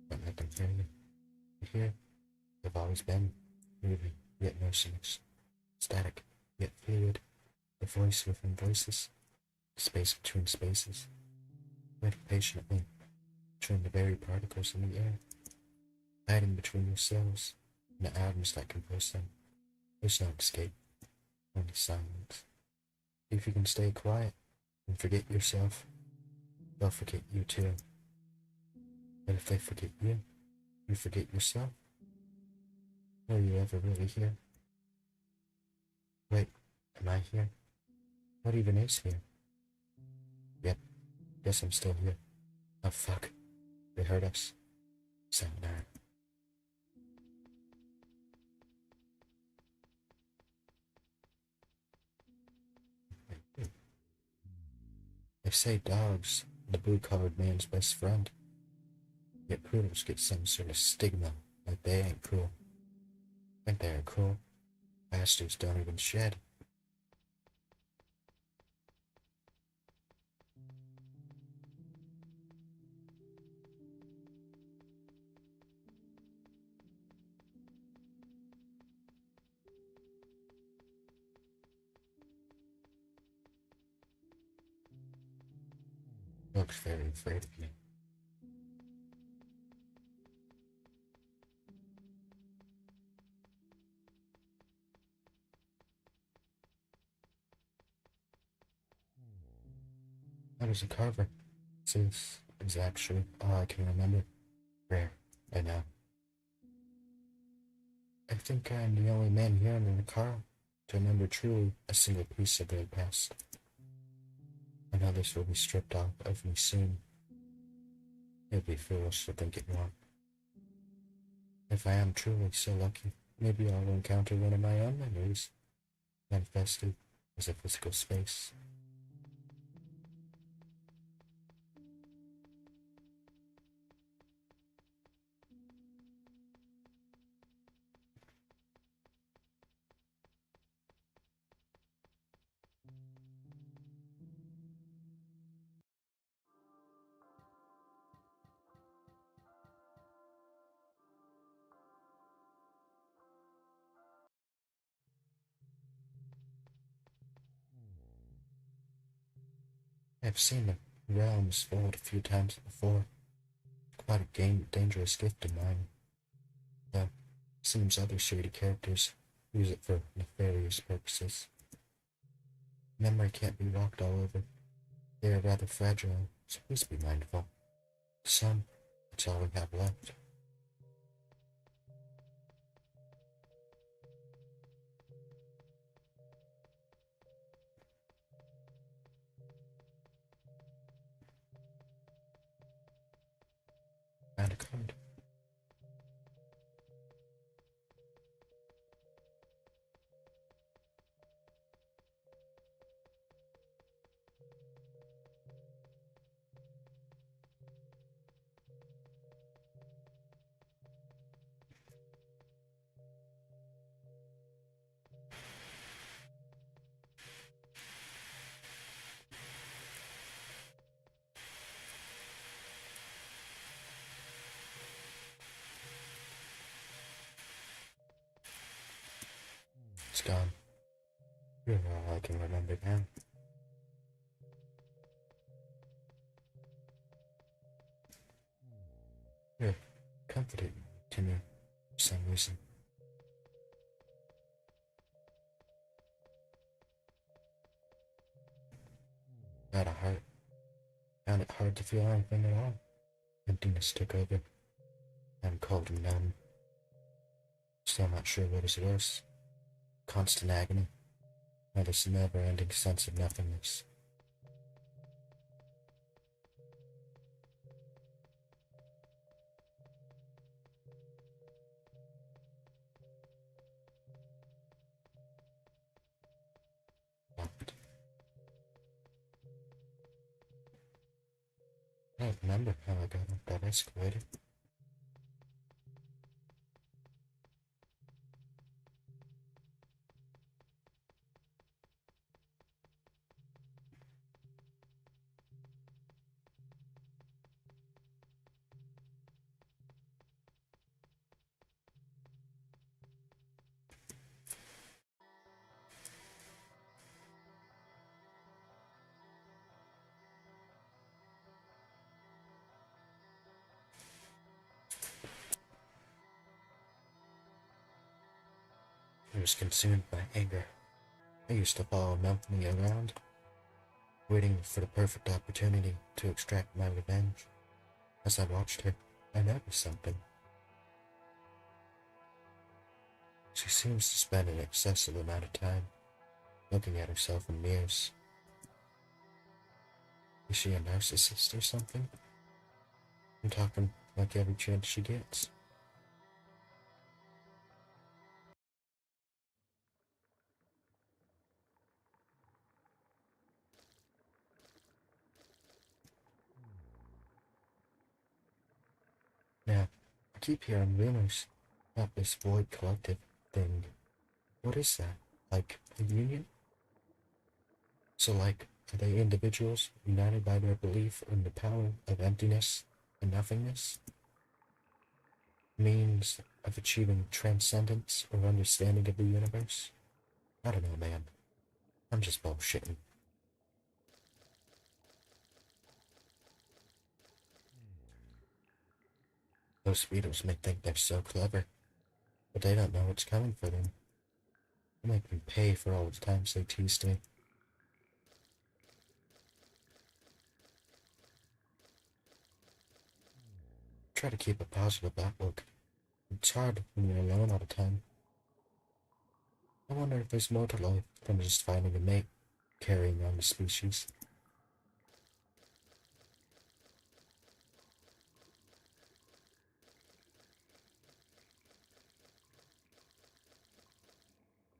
But I can hear you. Here, they've always been. Moving, yet motionless. Static, yet fluid. The voice within voices. The space between spaces. Waiting patiently. Between the very particles in the air. Hiding between your cells. And the atoms that compose them. There's no escape. Only silence. If you can stay quiet and forget yourself, they'll forget you too. But if they forget you, you forget yourself. Are you ever really here? Wait, am I here? What even is here? Yep, guess I'm still here. Oh fuck, they heard us. Sayonara. They say dogs, the blue-collared man's best friend. Yet poodles get some sort of stigma, like they ain't cool. Think they are cool? Bastards don't even shed. Looks very afraid of you. I was a carver. Since is actually all I can remember. Rare, I know. I think I'm the only man here in the car to remember truly a single piece of their past. I know this will be stripped off of me soon. It'd be foolish to think it won't. If I am truly so lucky, maybe I'll encounter one of my own memories, manifested as a physical space. I've seen the realms fold a few times before. Quite a dangerous gift of mine. Though, seems other shady characters use it for nefarious purposes. Memory can't be walked all over. They are rather fragile, so please be mindful. Some, it's all we have left. And a card. It's gone. You're all I can remember now. You're comforting to me for some reason. Got a heart. Found it hard to feel anything at all. Emptiness took over. I'm cold and numb. Still not sure what is worse. Constant agony, or this never-ending sense of nothingness. I don't remember how I got up that escalator. I was consumed by anger. I used to follow Melanie around, waiting for the perfect opportunity to extract my revenge. As I watched her, I noticed something. She seems to spend an excessive amount of time looking at herself in mirrors. Is she a narcissist or something? I'm talking like every chance she gets. Now, I keep hearing rumors about this Void Collective thing. What is that? Like a union? So, like, are they individuals united by their belief in the power of emptiness and nothingness? Means of achieving transcendence or understanding of the universe? I don't know, man. I'm just bullshitting. Those beetles may think they're so clever, but they don't know what's coming for them. They make me pay for all the times they teased me. Try to keep a positive outlook. It's hard when you're alone all the time. I wonder if there's more to life than just finding a mate, carrying on the species.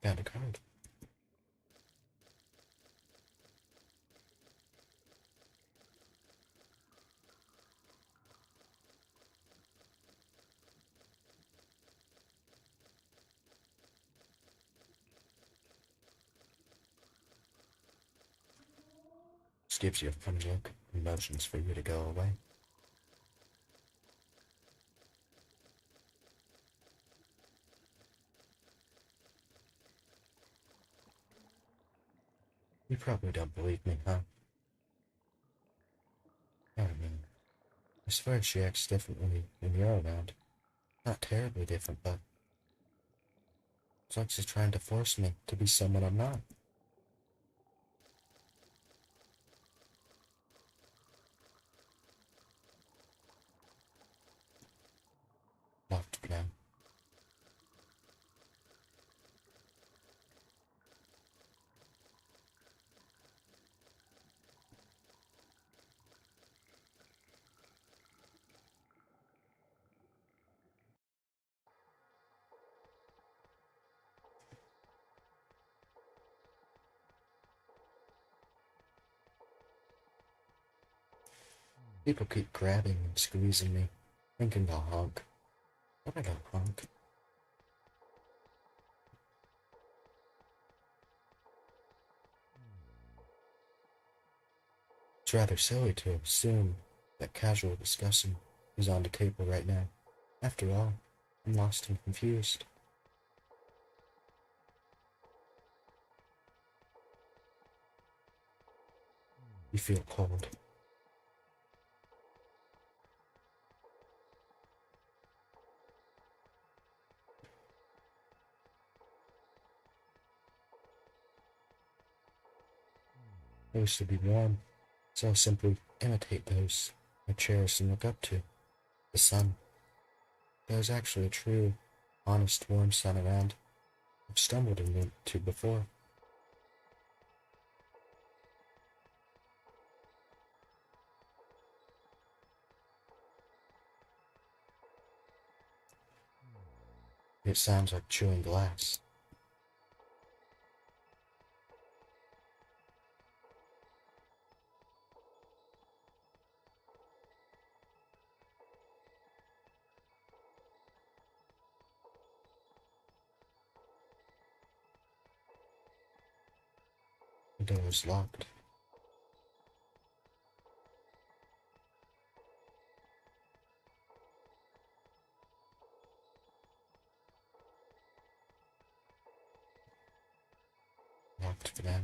Found a card. This gives you a fun look and motions for you to go away. You probably don't believe me, huh? I don't know. I swear she acts differently when you're around. Not terribly different, but it's like she's trying to force me to be someone I'm not. Locked now. People keep grabbing and squeezing me, thinking I'll honk. But I don't honk. It's rather silly to assume that casual discussion is on the table right now. After all, I'm lost and confused. You feel cold. I used to be warm, so I simply imitate those I cherish and look up to. The sun. There's actually a true, honest, warm sun around. I've stumbled into before. It sounds like chewing glass. The door is locked. Locked for now.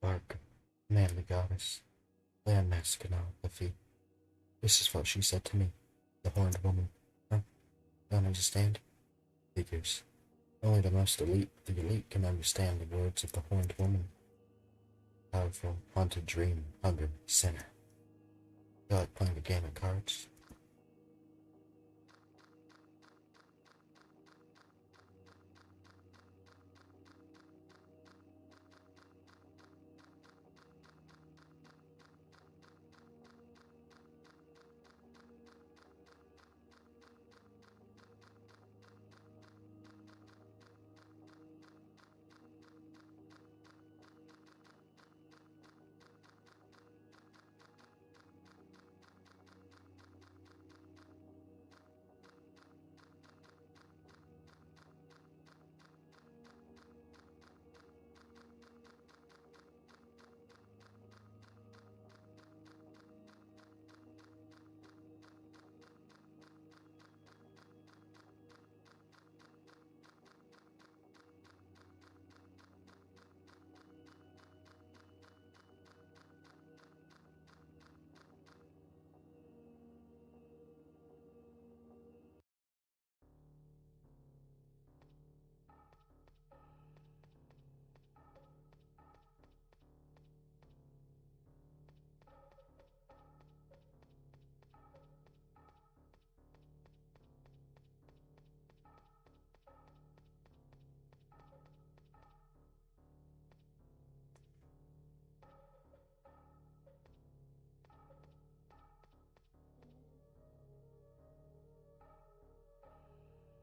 Bark, manly goddess, land mask and all the feet. This is what she said to me, the horned woman. Huh? Don't understand? Figures. Only the elite can understand the words of the horned woman. Powerful, haunted dream, hunger, sinner. Feel like playing a game of cards?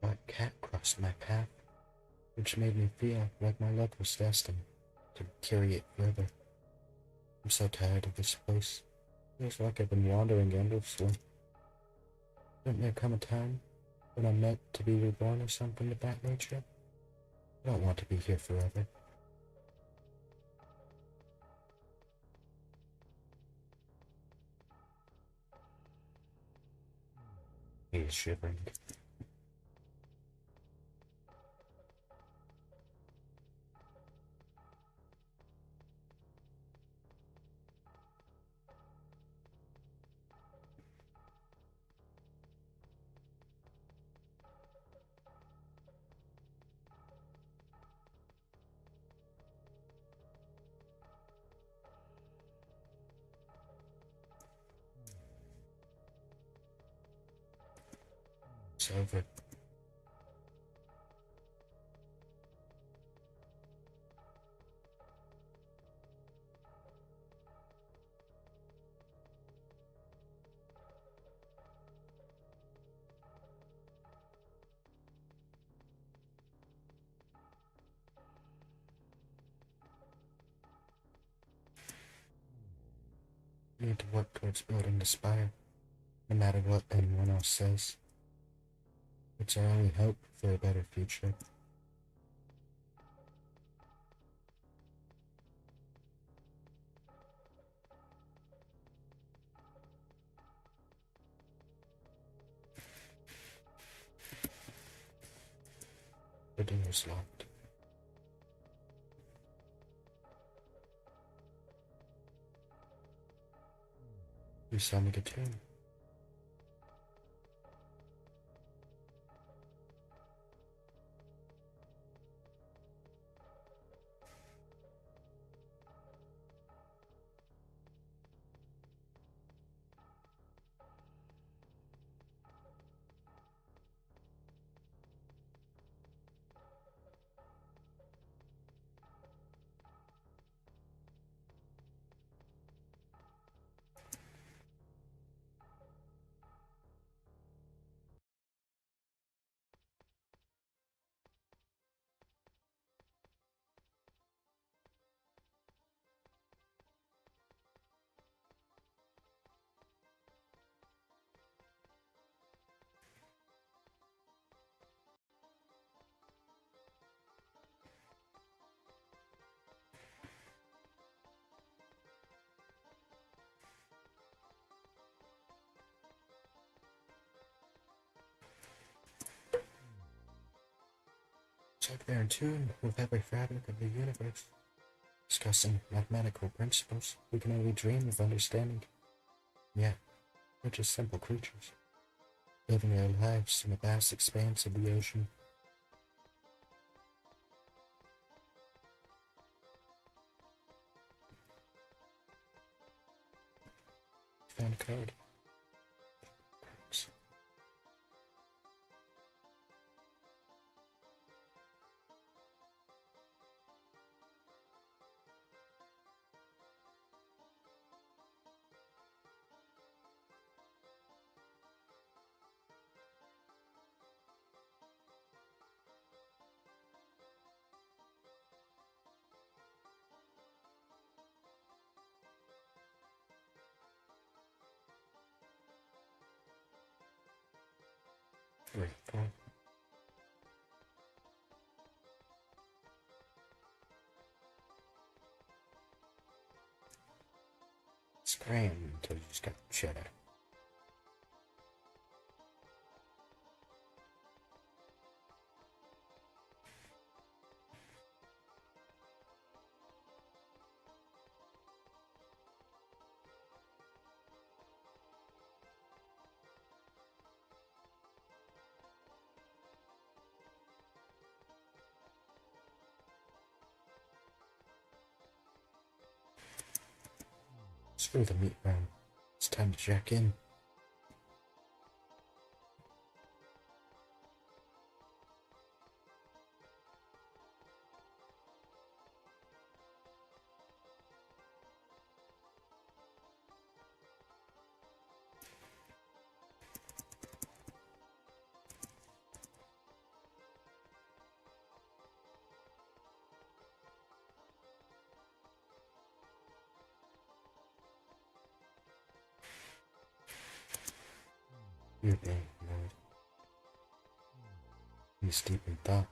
Black cat crossed my path, which made me feel like my luck was destined to carry it further. I'm so tired of this place. Feels like I've been wandering endlessly. Didn't there come a time when I'm meant to be reborn or something of that nature? I don't want to be here forever. He is shivering. It's over. We need to work towards building the spire, no matter what anyone else says. It's our only hope for a better future. The door is locked. You saw me get in. It's like they're in tune with every fabric of the universe, discussing mathematical principles we can only dream of understanding. Yet, we're just simple creatures, living our lives in the vast expanse of the ocean. Found a card. Grateful. Scram until you just got cheddar. Screw the meat round. It's time to jack in. You're being ignored. He's deep in thought.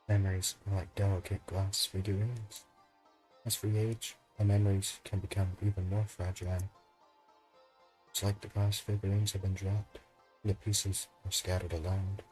Memories are like delicate glass figurines. As we age, our memories can become even more fragile. It's like the glass figurines have been dropped, and the pieces are scattered around.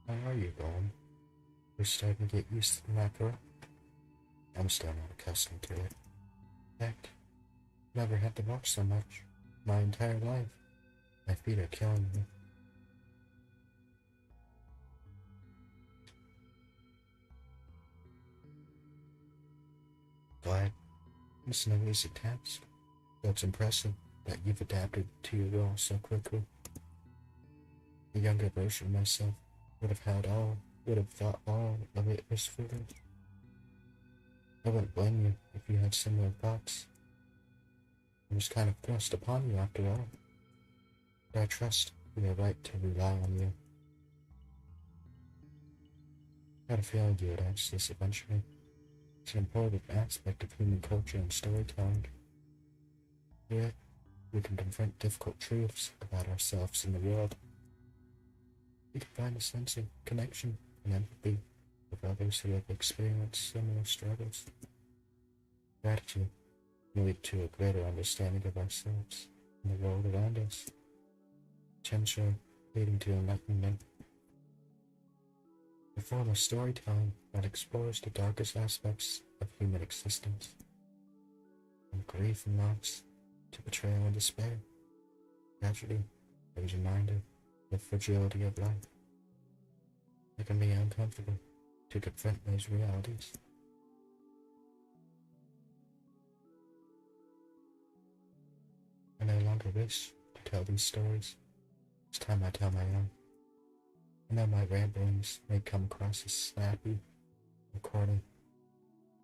How are you going? We're starting to get used to the macro. I'm still not accustomed to it. In fact, never had to walk so much my entire life. My feet are killing me. Glad it's no easy task. Though it's impressive that you've adapted to your role so quickly. A younger version of myself would have thought all of it was foolish. I wouldn't blame you if you had similar thoughts. It was kind of thrust upon you after all. But I trust we are right to rely on you. I had a feeling you would ask this eventually. It's an important aspect of human culture and storytelling. Yet, we can confront difficult truths about ourselves and the world. We can find a sense of connection and empathy with others who have experienced similar struggles. Gratitude can lead to a greater understanding of ourselves and the world around us, potentially leading to enlightenment. A form of storytelling that explores the darkest aspects of human existence, from grief and loss to betrayal and despair. Tragedy is a reminder of the fragility of life. It can be uncomfortable to confront those realities. I no longer wish to tell these stories. It's time I tell my own. I know my ramblings may come across as snappy or corny,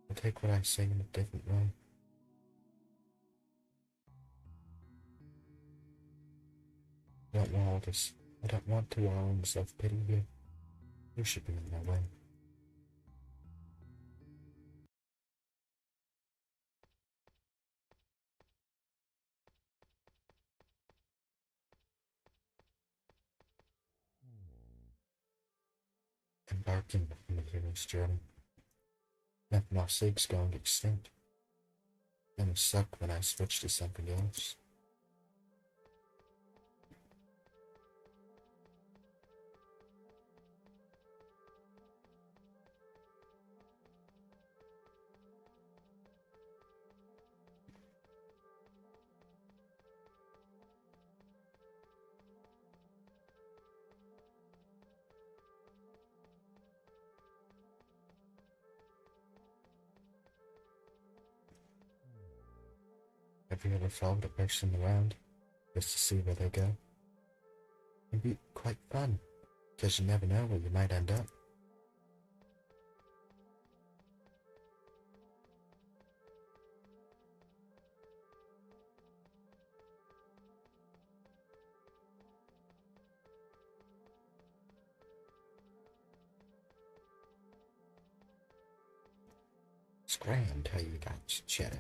but take what I say in a different way. I don't want to wallow in self-pity here. You should be in my way. Embarking on the hero's journey. Nothing else seeks going extinct. And it sucked when I switched to something else. Have you ever followed a person around just to see where they go? It can be quite fun, because you never know where you might end up. It's grand how you got cheddar.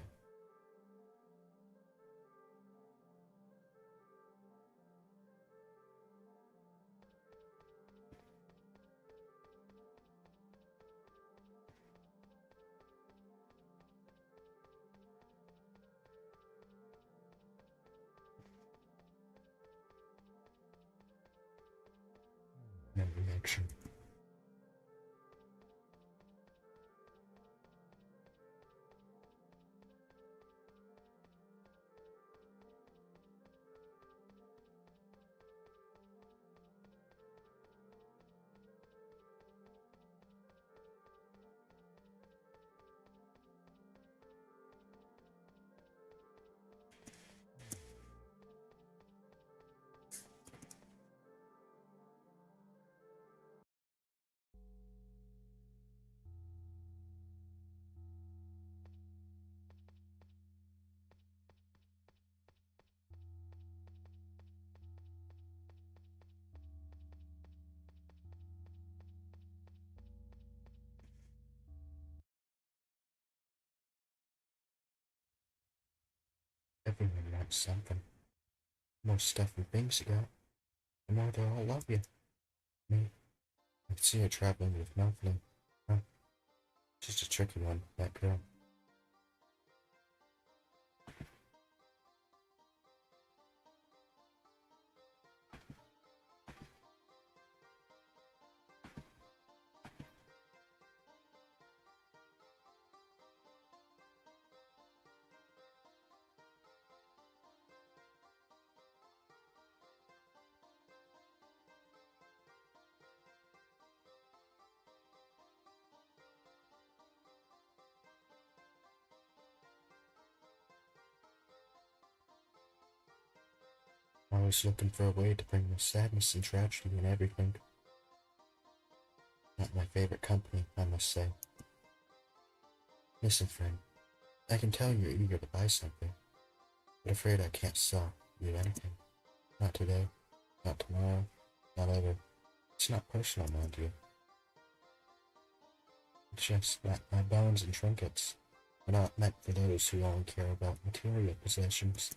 No reaction. Everyone wants something. The more stuff and things you got, the more they'll all love you. Me, I could see her traveling with Melvin. Huh? Just a tricky one, that girl. always looking for a way to bring the sadness and tragedy in everything. Not my favorite company, I must say. Listen, friend, I can tell you're eager to buy something, but afraid I can't sell you anything. Not today, not tomorrow, not ever. It's not personal, mind you. It's just that my bones and trinkets are not meant for those who only care about material possessions.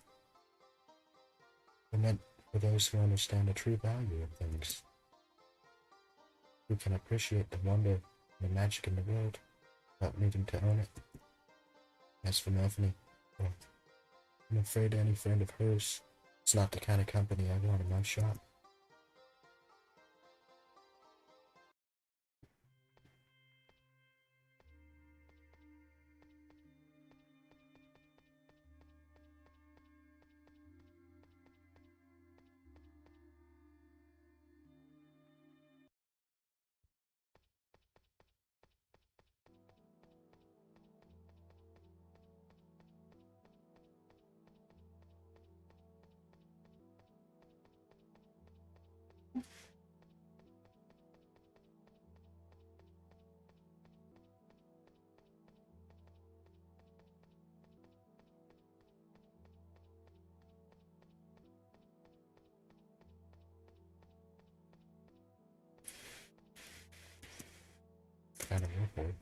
They're meant for those who understand the true value of things, who can appreciate the wonder and the magic in the world without needing to own it. As for Melanie, well, I'm afraid any friend of hers is not the kind of company I want in my shop. Kind of awkward.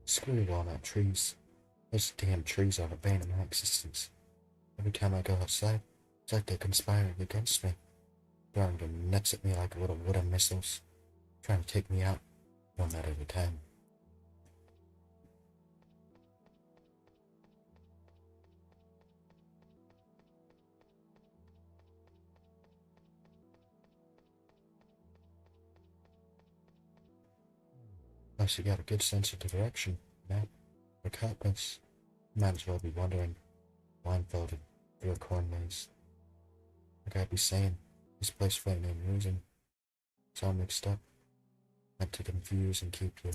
Screw walnut trees. Those damn trees are the bane of my existence. Every time I go outside, it's like they're conspiring against me, throwing their nets at me like little wooden missiles, trying to take me out, one nut at a time. Unless you got a good sense of direction, map, or compass, you might as well be wandering blindfolded through a corn maze. Like I'd be saying, this place flat named losing. It's all mixed up, meant to confuse and keep you.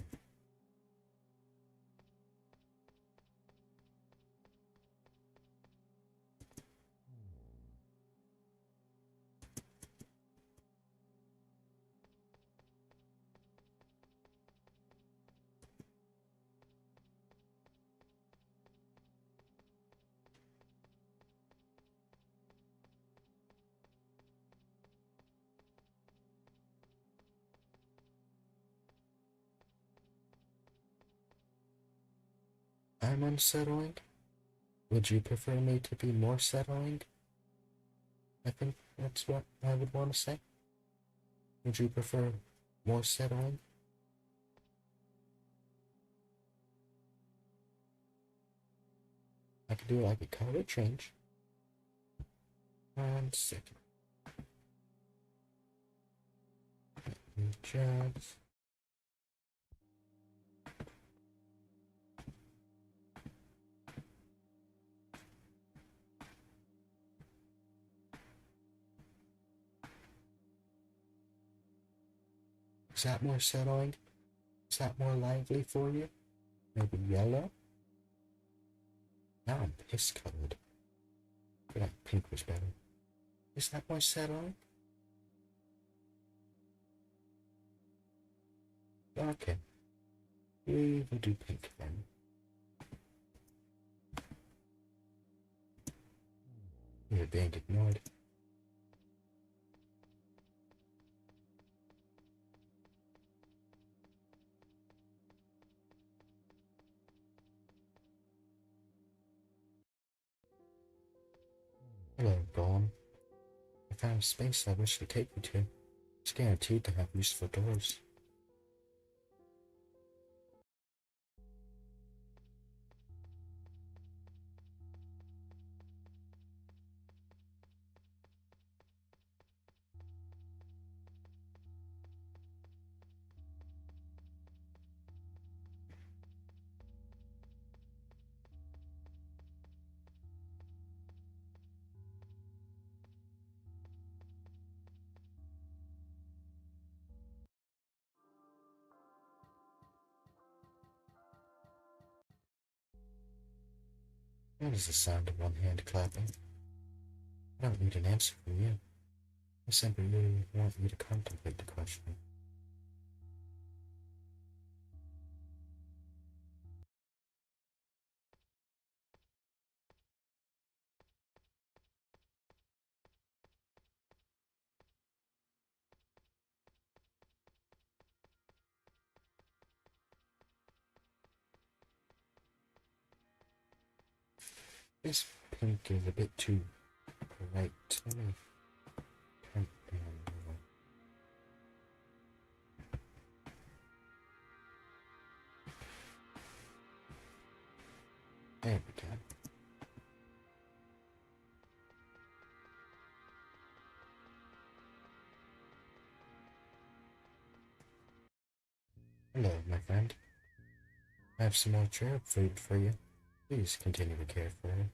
I'm unsettling? Would you prefer me to be more settling? I think that's what I would want to say. Would you prefer more settling? I could do like a color change. 1 second. Jobs. Is that more settling? Is that more lively for you? Maybe yellow? Now I'm piss colored. I feel like pink was better. Is that more settling? Okay. We will do pink then. You're being ignored. Hello, Golem. I found a space I wish to take you to. It's guaranteed to have useful doors. That is the sound of one hand clapping. I don't need an answer from you. I simply really want you to contemplate the question. This pink is a bit too bright. Let me turn it down a little. There we go. Hello, my friend. I have some more cherub food for you. Please continue to care for her.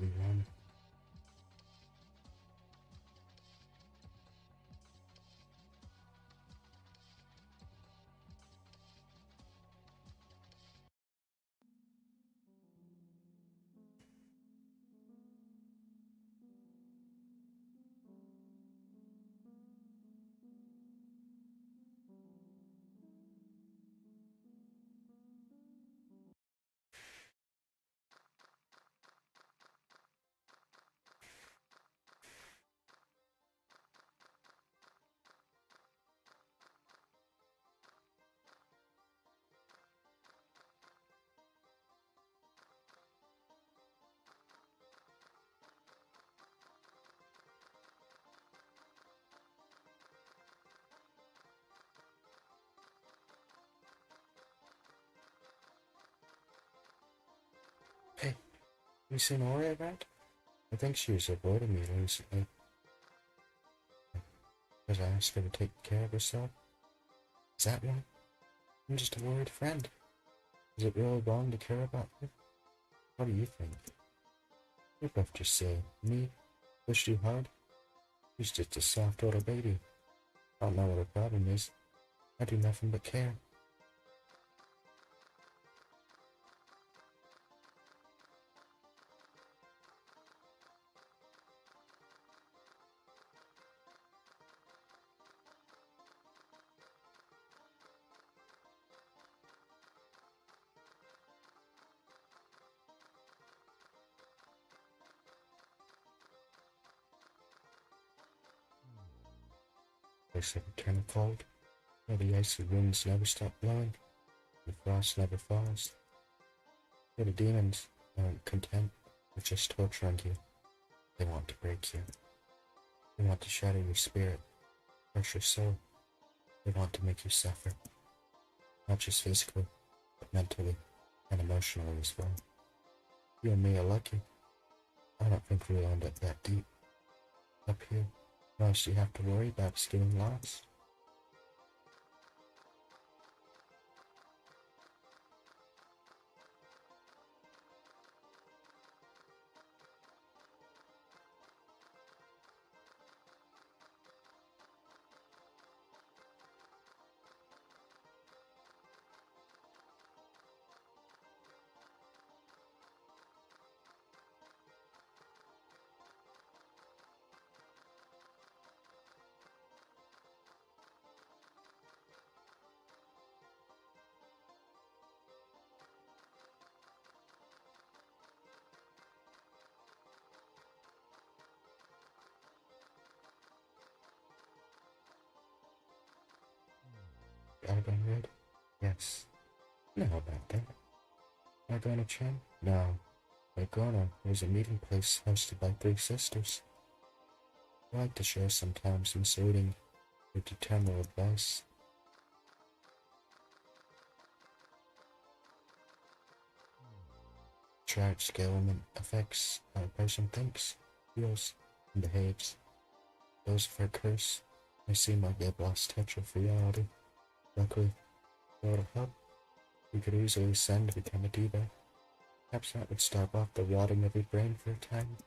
Run. Hey, you seen Ori around? I think she was avoiding me recently. Because I asked her to take care of herself. Is that why? I'm just a worried friend. Is it really wrong to care about her? What do you think? You're both just silly. Me? Push too hard? She's just a soft little baby. I don't know what her problem is. I do nothing but care. It's eternal cold, where the icy winds never stop blowing, the frost never falls. Where the demons aren't content with just torturing you. They want to break you. They want to shatter your spirit, crush your soul. They want to make you suffer. Not just physically, but mentally and emotionally as well. You and me are lucky. I don't think we'll end up that deep. Up here, most you have to worry about is getting lost. Argon Red? Yes. You know about that. Argona Chen? No. Argona was a meeting place hosted by three sisters. I like to share sometimes, inserting your determined advice. Charge scale affects how a person thinks, feels, and behaves. Those of her curse may seem like they've lost touch of reality. Luckily, with a little help, we could easily ascend to become a diva. Perhaps that would stop off the rotting of your brain for a time.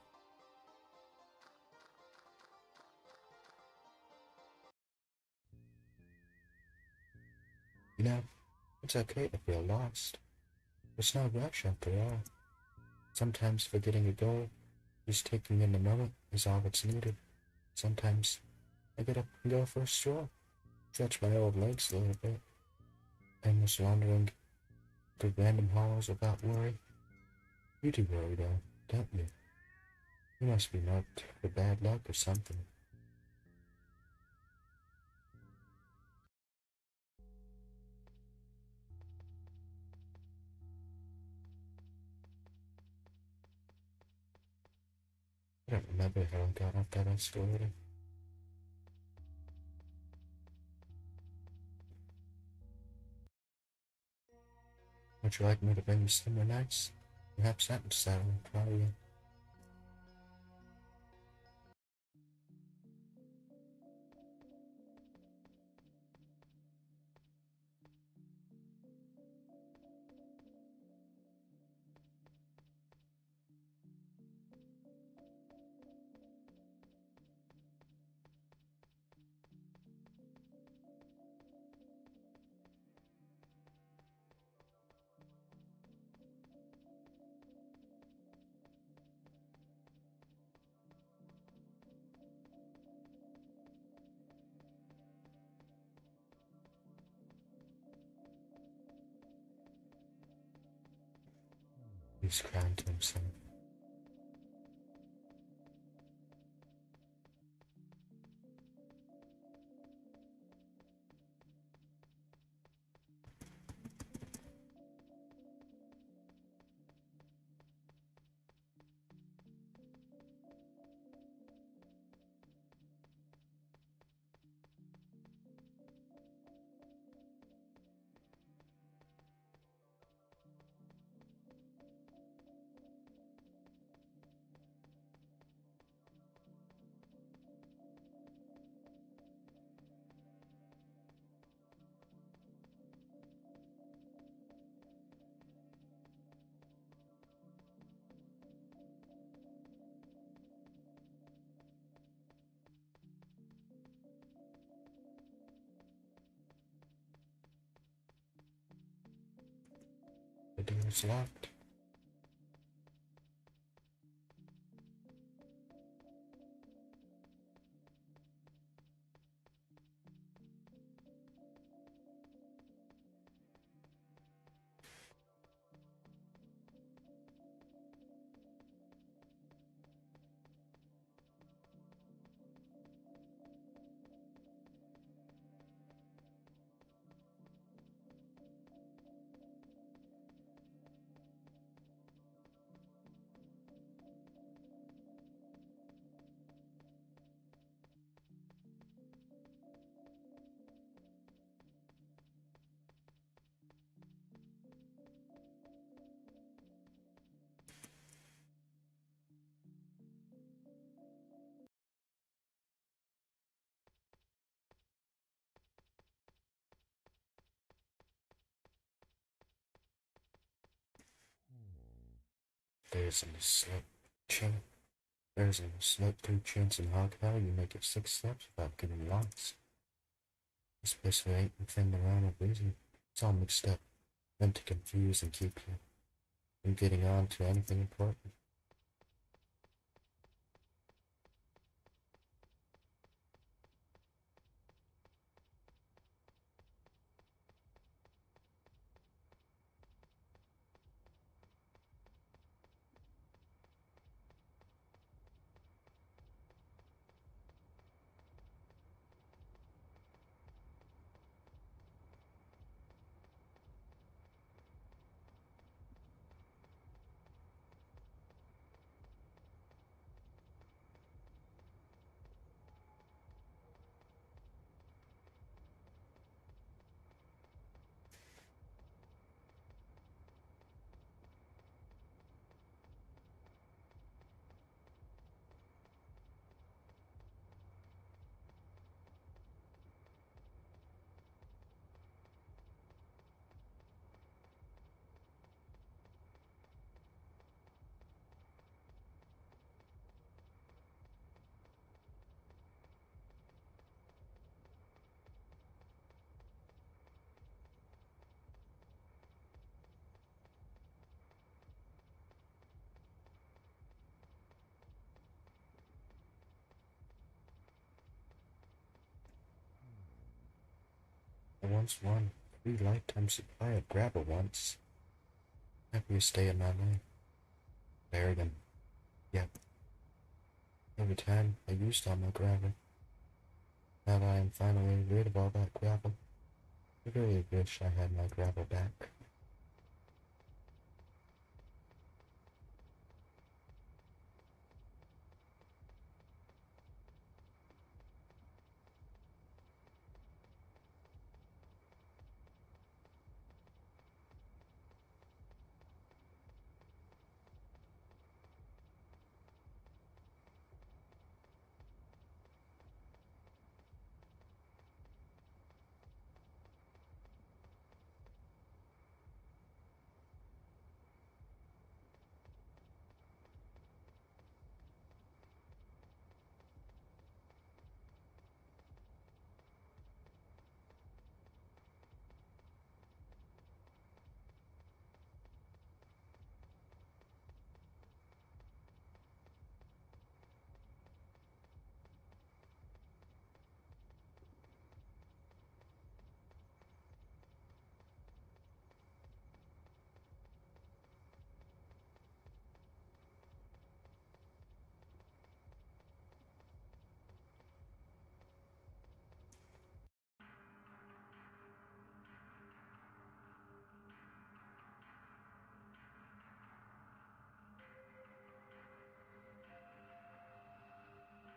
You know, it's okay to feel lost. There's no rush after all. Sometimes forgetting a goal, just taking in the moment, is all that's needed. Sometimes I get up and go for a stroll, stretch my old legs a little bit, aimless wandering through random halls without worry. You do worry though, don't you? You must be marked for bad luck or something. I don't remember how I got off that escalator. Would you like me to bring you somewhere nice? Perhaps that would settle for you. He's crying to himself. The door is locked. There's a slope chin. There's a slope through chance and hog hell. You make it 6 steps without getting lost. This place ain't within the realm of reason. It's all mixed up, meant to confuse and keep you from getting on to anything important. I once won a free lifetime supply of gravel once. Happiest day of my life. Buried him. Yep. Every time I used all my gravel. Now that I am finally rid of all that gravel, I really wish I had my gravel back.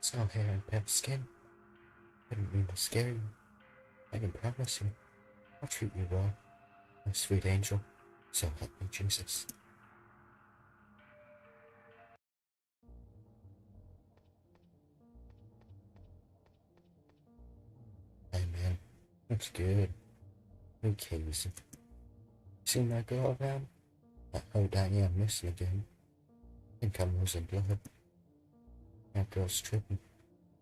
Soft hair and pale skin. I didn't mean to scare you. I can promise you, I'll treat you well, my sweet angel. So help me Jesus. Hey man, that's good. Okay, listen. Seen that girl around? I heard Diane missing again. Think I'm losing blood. That girl's tripping.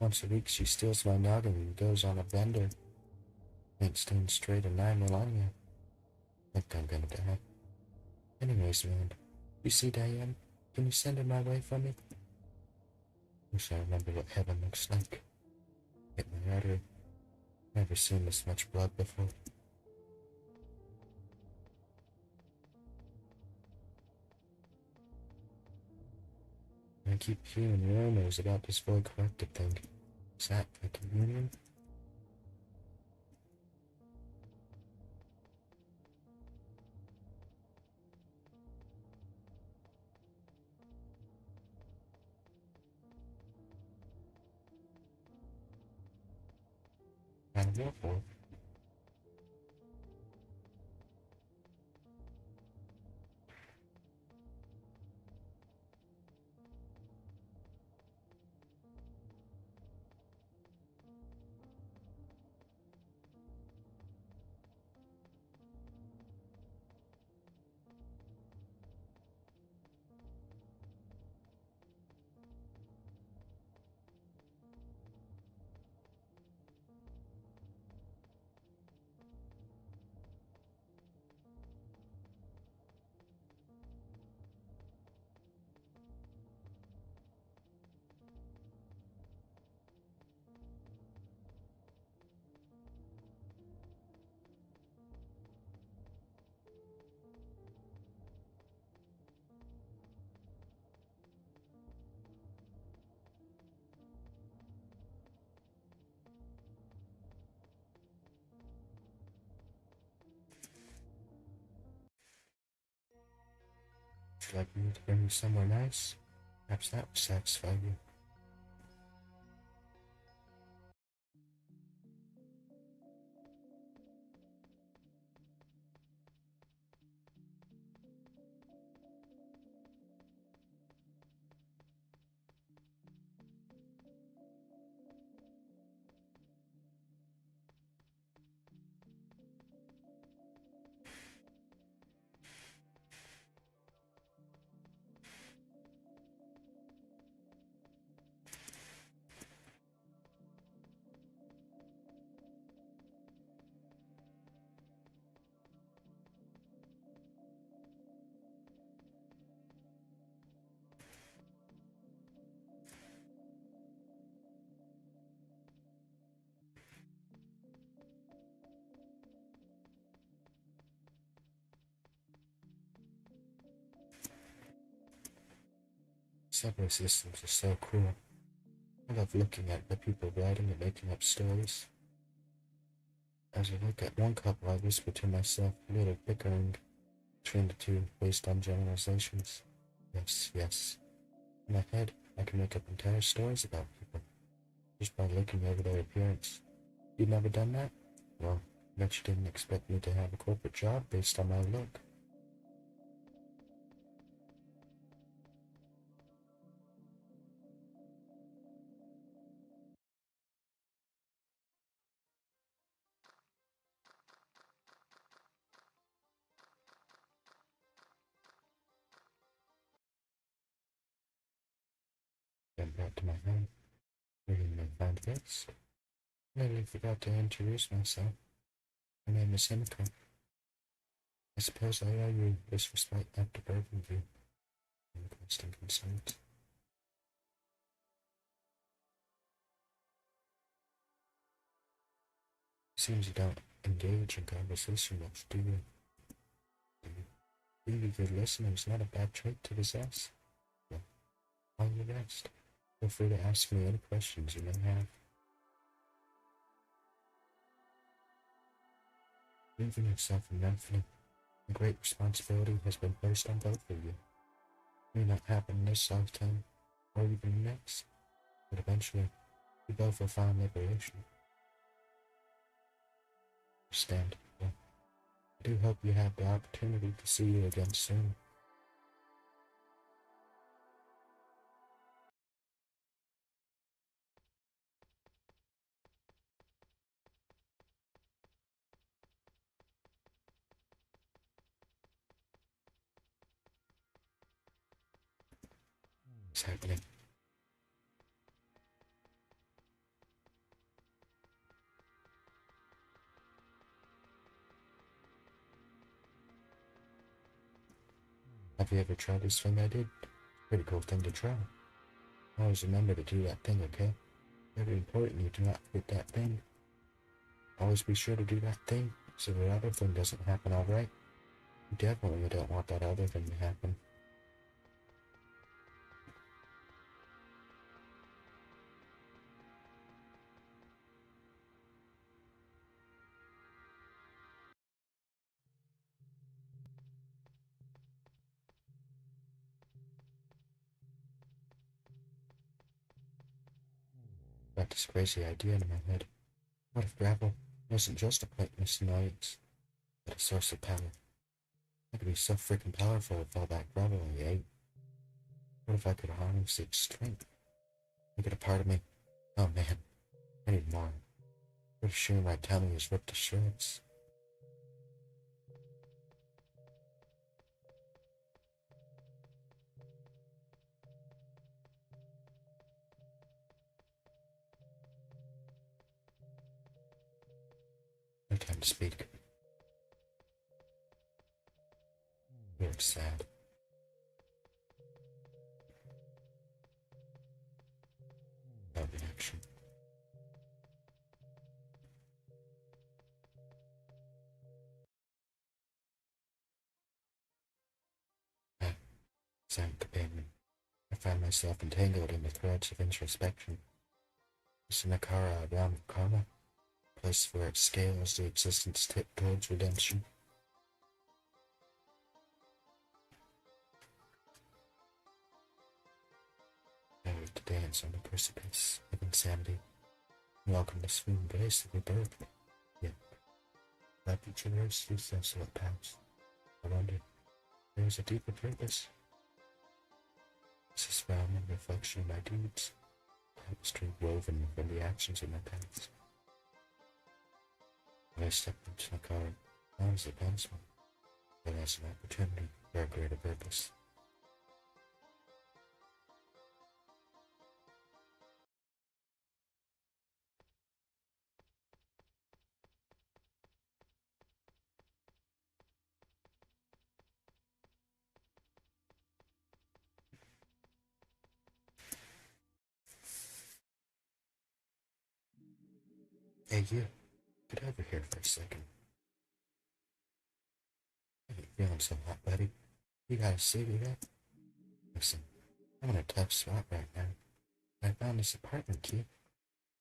Once a week she steals my noggin and goes on a bender. Ain't staying straight in 9 millennia. Think I'm gonna die. Anyways, man, you see Diane? Can you send her my way for me? Wish I remember what heaven looks like. Hit my artery. Never seen this much blood before. I keep hearing rumors about this fully corrected thing. Is that a communion? I don't know for. Would you like me to bring you somewhere nice? Perhaps that would satisfy you. Subway systems are so cool. I love looking at the people writing and making up stories. As I look at one couple, I whisper to myself, a little bickering between the two based on generalizations. Yes, yes. In my head, I can make up entire stories about people just by looking over their appearance. You've never done that? Well, I bet you didn't expect me to have a corporate job based on my look. Then back to my home, reading my fine face. I nearly forgot to introduce myself. My name is Himiko. I suppose I owe you this respite after burdening you and requesting consent. Seems you don't engage in conversation much, do you? Being a good listener is not a bad trait to possess. Well, all the rest. Feel free to ask me any questions you may have. Leaving yourself immensely, a great responsibility has been placed on both of you. It may not happen this lifetime, or even next, but eventually, you both will find liberation. Understand? Well, I do hope you have the opportunity to see you again soon. What's happening? Have you ever tried this thing I did? Pretty cool thing to try. Always remember to do that thing, okay? Very important you do not forget that thing. Always be sure to do that thing, so the other thing doesn't happen, alright? You definitely don't want that other thing to happen. Got this crazy idea in my head. What if gravel wasn't just a pointless annoyance, but a source of power? I could be so freaking powerful with all that gravel I ate. What if I could harness its strength? Make it a part of me? Oh man, I need more. Pretty sure my tummy is ripped to shreds. No time to speak. You're sad. No reaction. Ah, silent companion. I find myself entangled in the threads of introspection. Is Nakara a realm of karma? A place where it scales the existence tip towards redemption? Married to dance on the precipice of insanity. Welcome to swoon gracefully birth. Yet, that the generosity desolate paths. I wonder, there is a deeper purpose. Is this realm a reflection of my deeds? Tapestry woven from the actions of my past. When I step into my car, not as a punishment, but as an opportunity for a greater purpose. Hey you, get over here for a second. I ain't feeling so hot, buddy. You gotta see me that? Listen, I'm in a tough spot right now. I found this apartment key.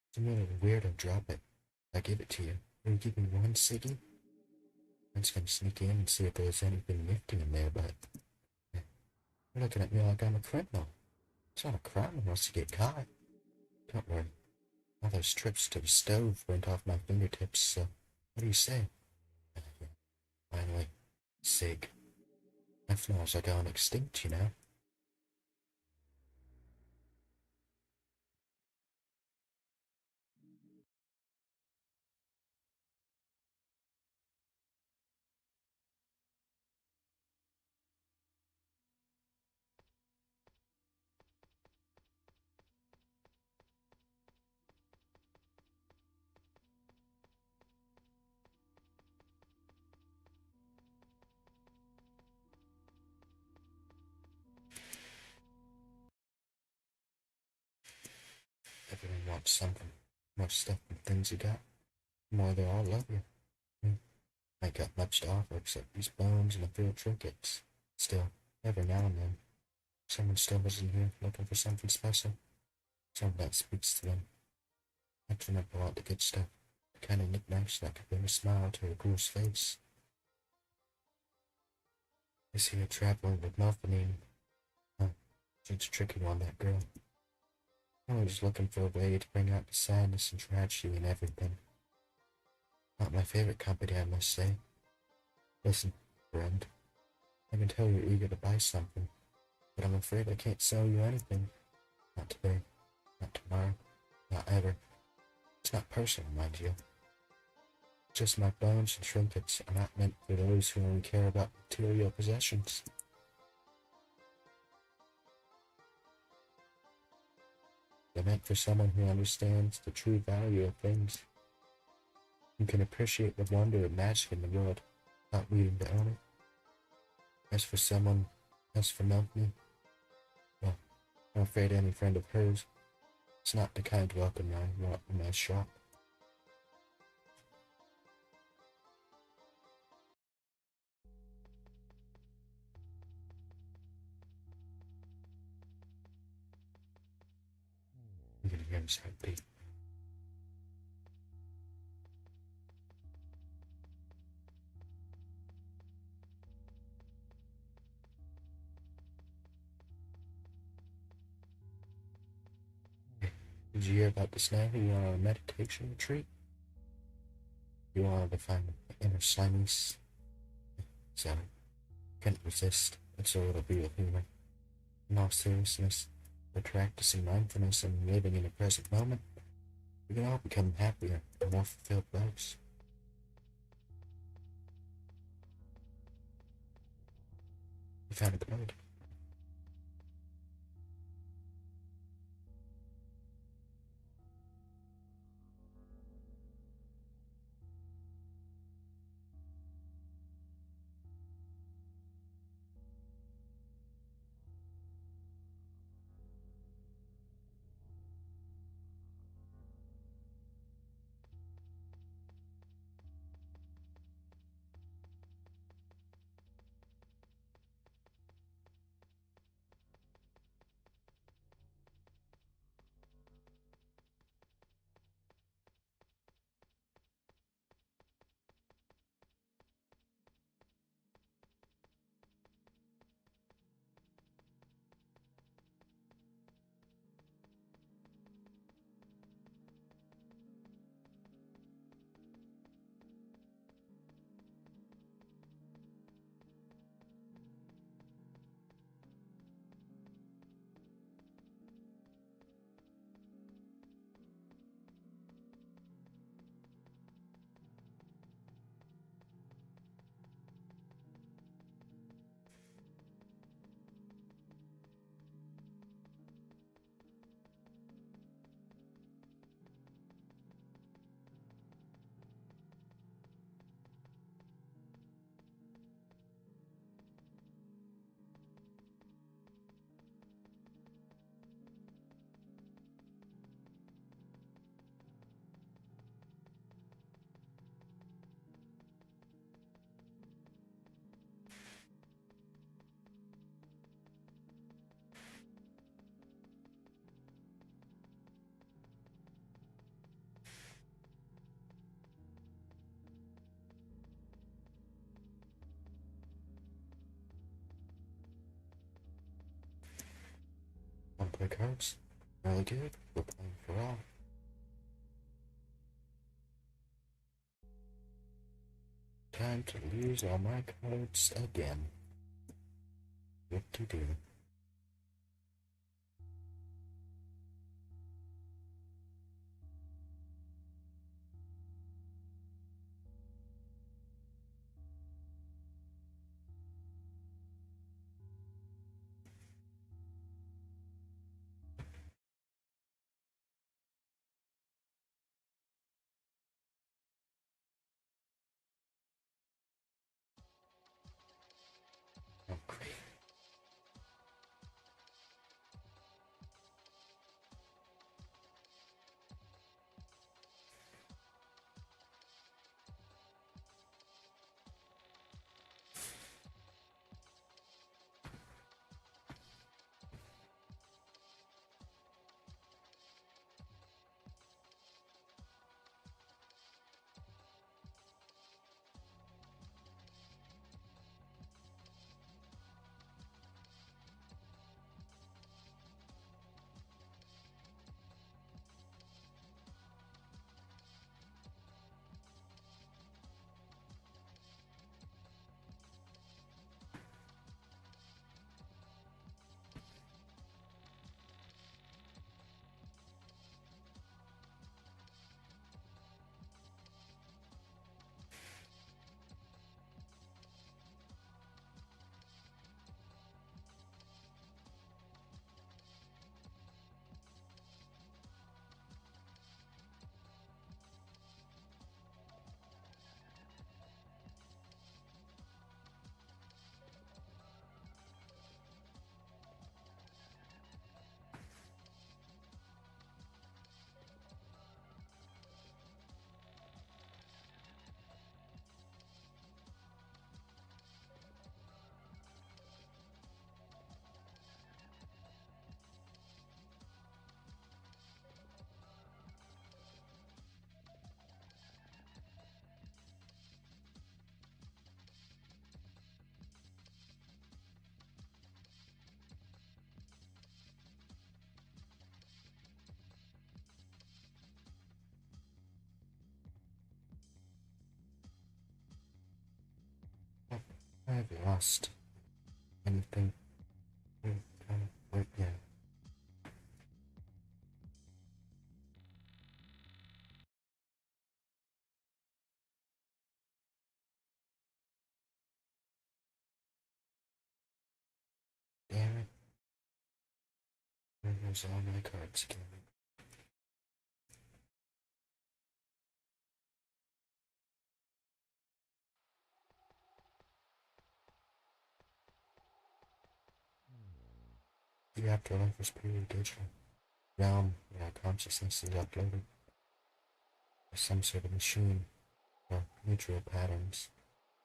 It's a little weird to drop it. I give it to you. Will you give me one ciggy? I'm just gonna sneak in and see if there's anything nifty in there, but you're looking at me like I'm a criminal. It's not a crime unless you get caught. Don't worry. All those trips to the stove went off my fingertips, so what do you say? Finally, cig. My flaws are going extinct, you know? Everyone wants something. More stuff and things you got, the more they all love you. I ain't got much to offer except these bones and a few trinkets. Still, every now and then, someone still isn't here looking for something special. Something that speaks to them. I trim up a lot of the good stuff. The kind of knickknacks that could bring a smile to a girl's face. I see her traveling with Melphanine. Huh, she's a tricky one, that girl. Always looking for a way to bring out the sadness and tragedy in everything. Not my favorite company, I must say. Listen, friend, I can tell you're eager to buy something, but I'm afraid I can't sell you anything. Not today, not tomorrow, not ever. It's not personal, mind you. Just my bones and trinkets are not meant for those who only care about material possessions. They're meant for someone who understands the true value of things, who can appreciate the wonder and magic in the world without needing to own it. As for Melanie, well, I'm afraid any friend of hers is not the kind welcome I want in my shop. You can hear his heartbeat. Did you hear about the snack you on a meditation retreat? You wanted to find the inner Siamese. So, couldn't resist. It's a little bit of humor. In all seriousness, by practicing mindfulness and living in the present moment, we can all become happier and more fulfilled lives. You found a code. The cards really good. We're playing for all. Time to lose all my cards again. What to do? Oh, great. I've lost anything. Wait, yeah. Damn it. There's all my cards again. The afterlife is purely digital. Realm where consciousness is uploaded by some sort of machine or mutual patterns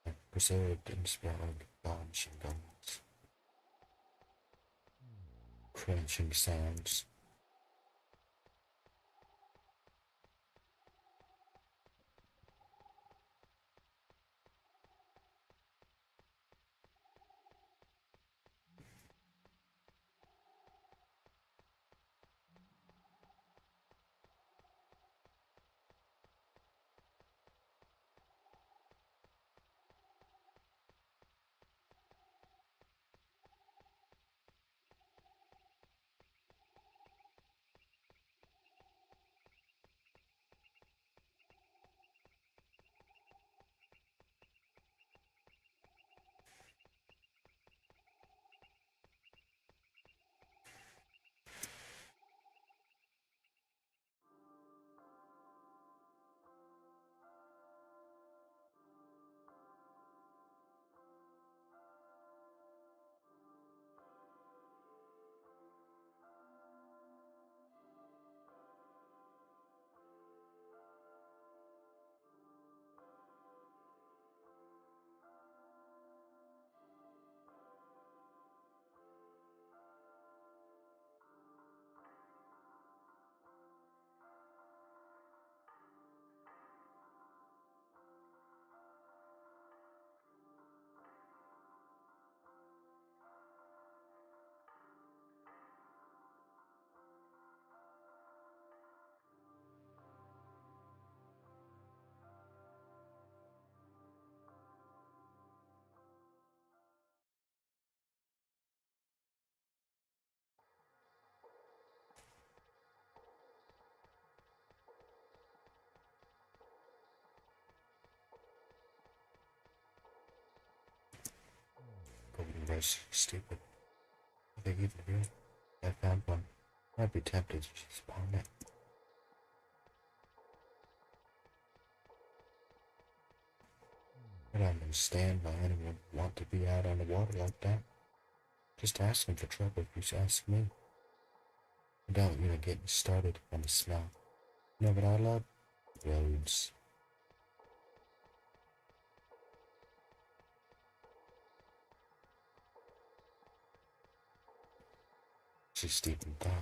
are preserved in sprawling bonds and bones. Crunching sounds. so stupid. Are they even real? If I found one, I'd be tempted to just pawn it. I don't understand why anyone would want to be out on the water like that. Just asking for trouble if you ask me. And don't even get me started on the smell. You know what I love? Roads. She's deep in thought.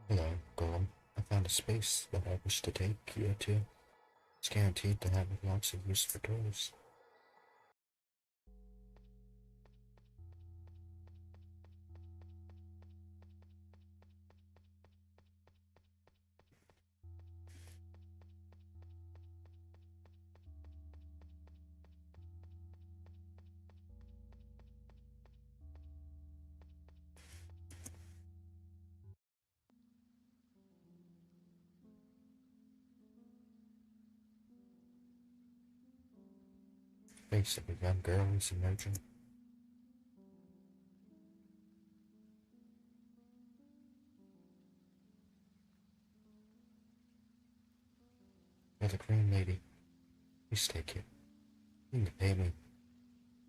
Hello, Golem. I found a space that I wish to take you to. It's guaranteed to have lots of use for tours. Face of a young girl is emerging. You're the green lady. Please take it. You can pay me.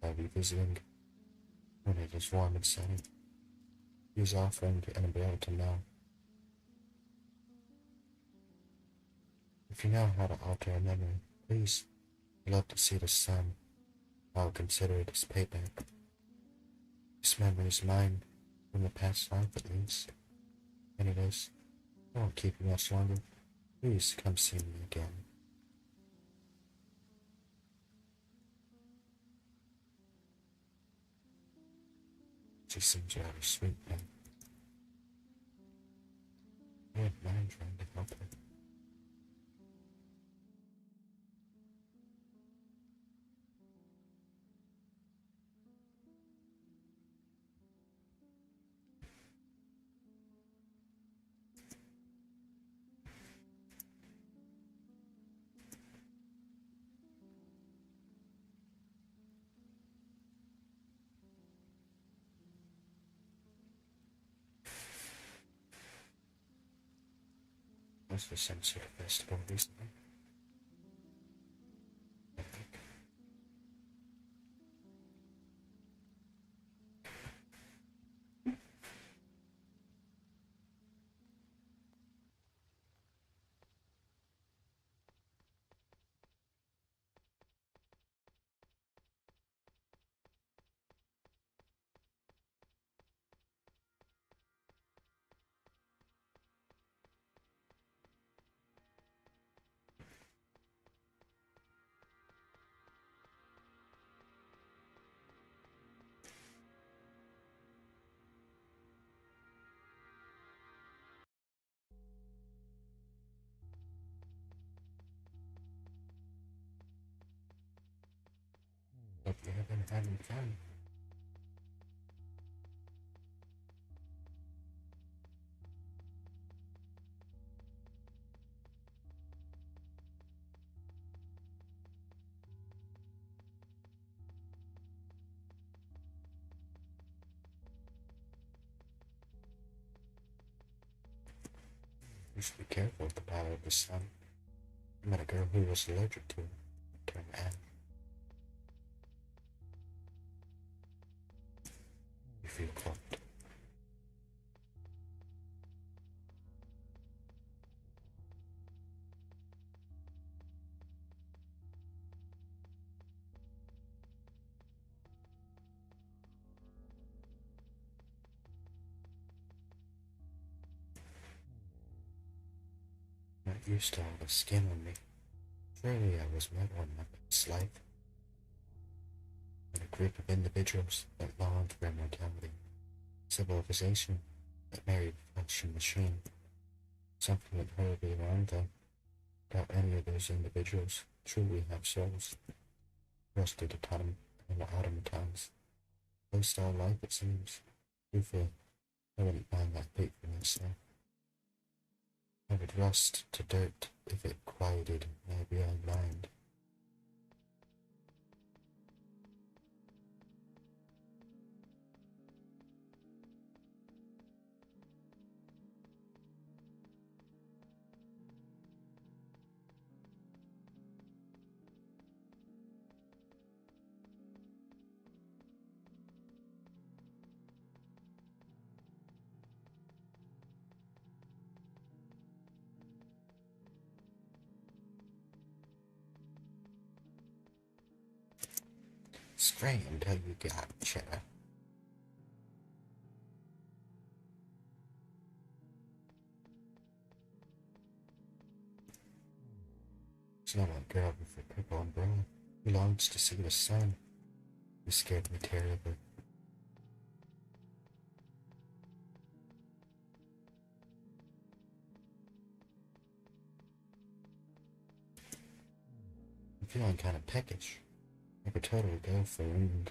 I'll be visiting when it is warm and sunny. Use offering an umbrella to know. If you know how to alter a memory, please. I'd love to see the sun. I'll consider it as payback. This memory is mine, from the past life at least. Anyways, I won't keep you much longer. Please come see me again. She seems rather sweet now. I wouldn't mind trying to help her. Was there some sort of festival recently? I think. Hope you have been having fun. You should be careful with the power of the sun. I met a girl who was allergic to it. Turned out. You feel cloaked. Not used to all the skin on me. Surely I was met on my past life. And a group of individuals that longed for immortality. Civilization that married flesh and machine. Something went horribly wrong though. Doubt any of those individuals truly have souls. Rusted automatons. Low-star life, it seems. Truthfully, I wouldn't mind that fate for myself. I would rust to dirt if it quieted my real mind. Scrammed how you gotcha. It's not a girl with a purple umbrella who longs to see the sun. You scared me terribly. I'm feeling kind of peckish. I could totally go for a ring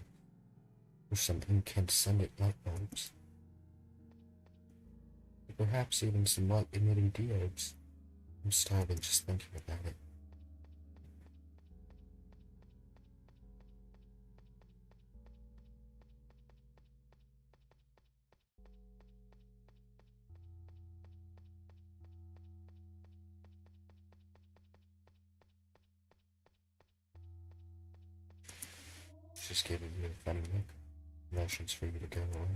with some incandescent light bulbs. Or perhaps even some light-emitting diodes. I'm starving just thinking about it. Just giving you a funny look. Motions for you to go away.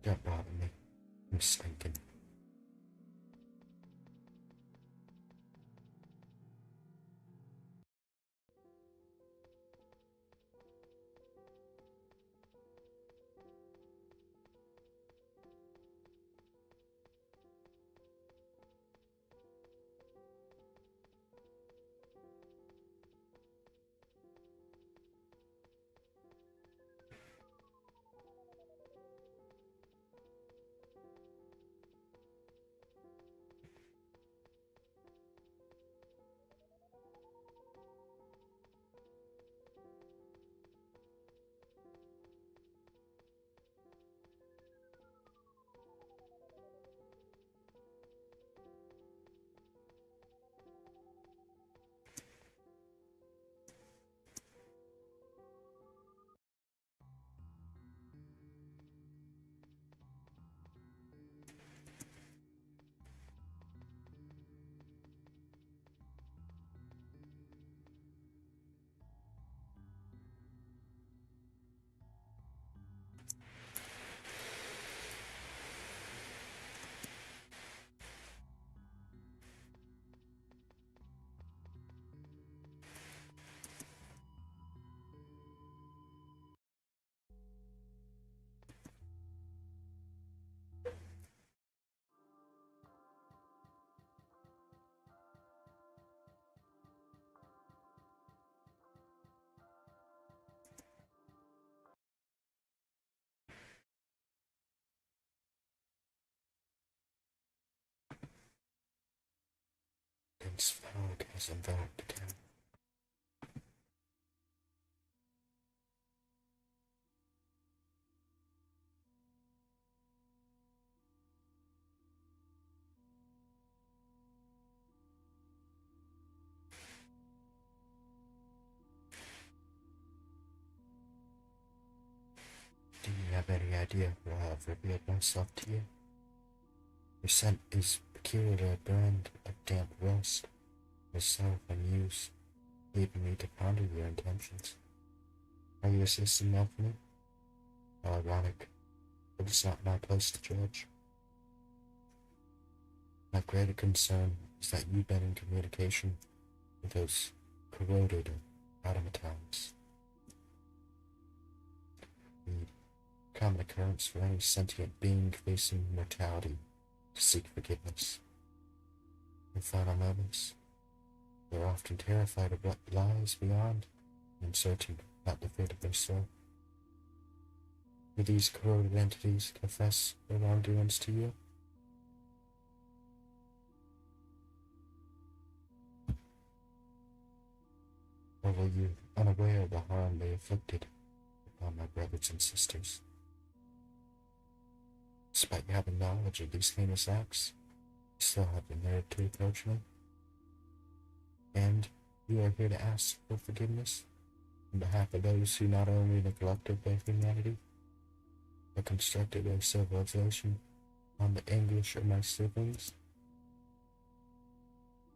Don't bother me. I'm stinking. dense fog has enveloped the town. Do you have any idea why I've revealed myself to you? Your scent is peculiar to a brand of damp rust, yourself unused, leaving me to ponder your intentions. Are you assisting Anthony? How ironic. It is not my place to judge. My greater concern is that you've been in communication with those corroded automatons. The common occurrence for any sentient being facing mortality to seek forgiveness. In final moments, they're often terrified of what lies beyond and uncertain about the fate of their soul. Do these corroded entities confess their wrongdoings to you? Or were you unaware of the harm they inflicted upon my brothers and sisters? Despite having knowledge of these heinous acts, you still have the nerve to approach me? And you are here to ask for forgiveness on behalf of those who not only neglected their humanity, but constructed their civilization on the anguish of my siblings?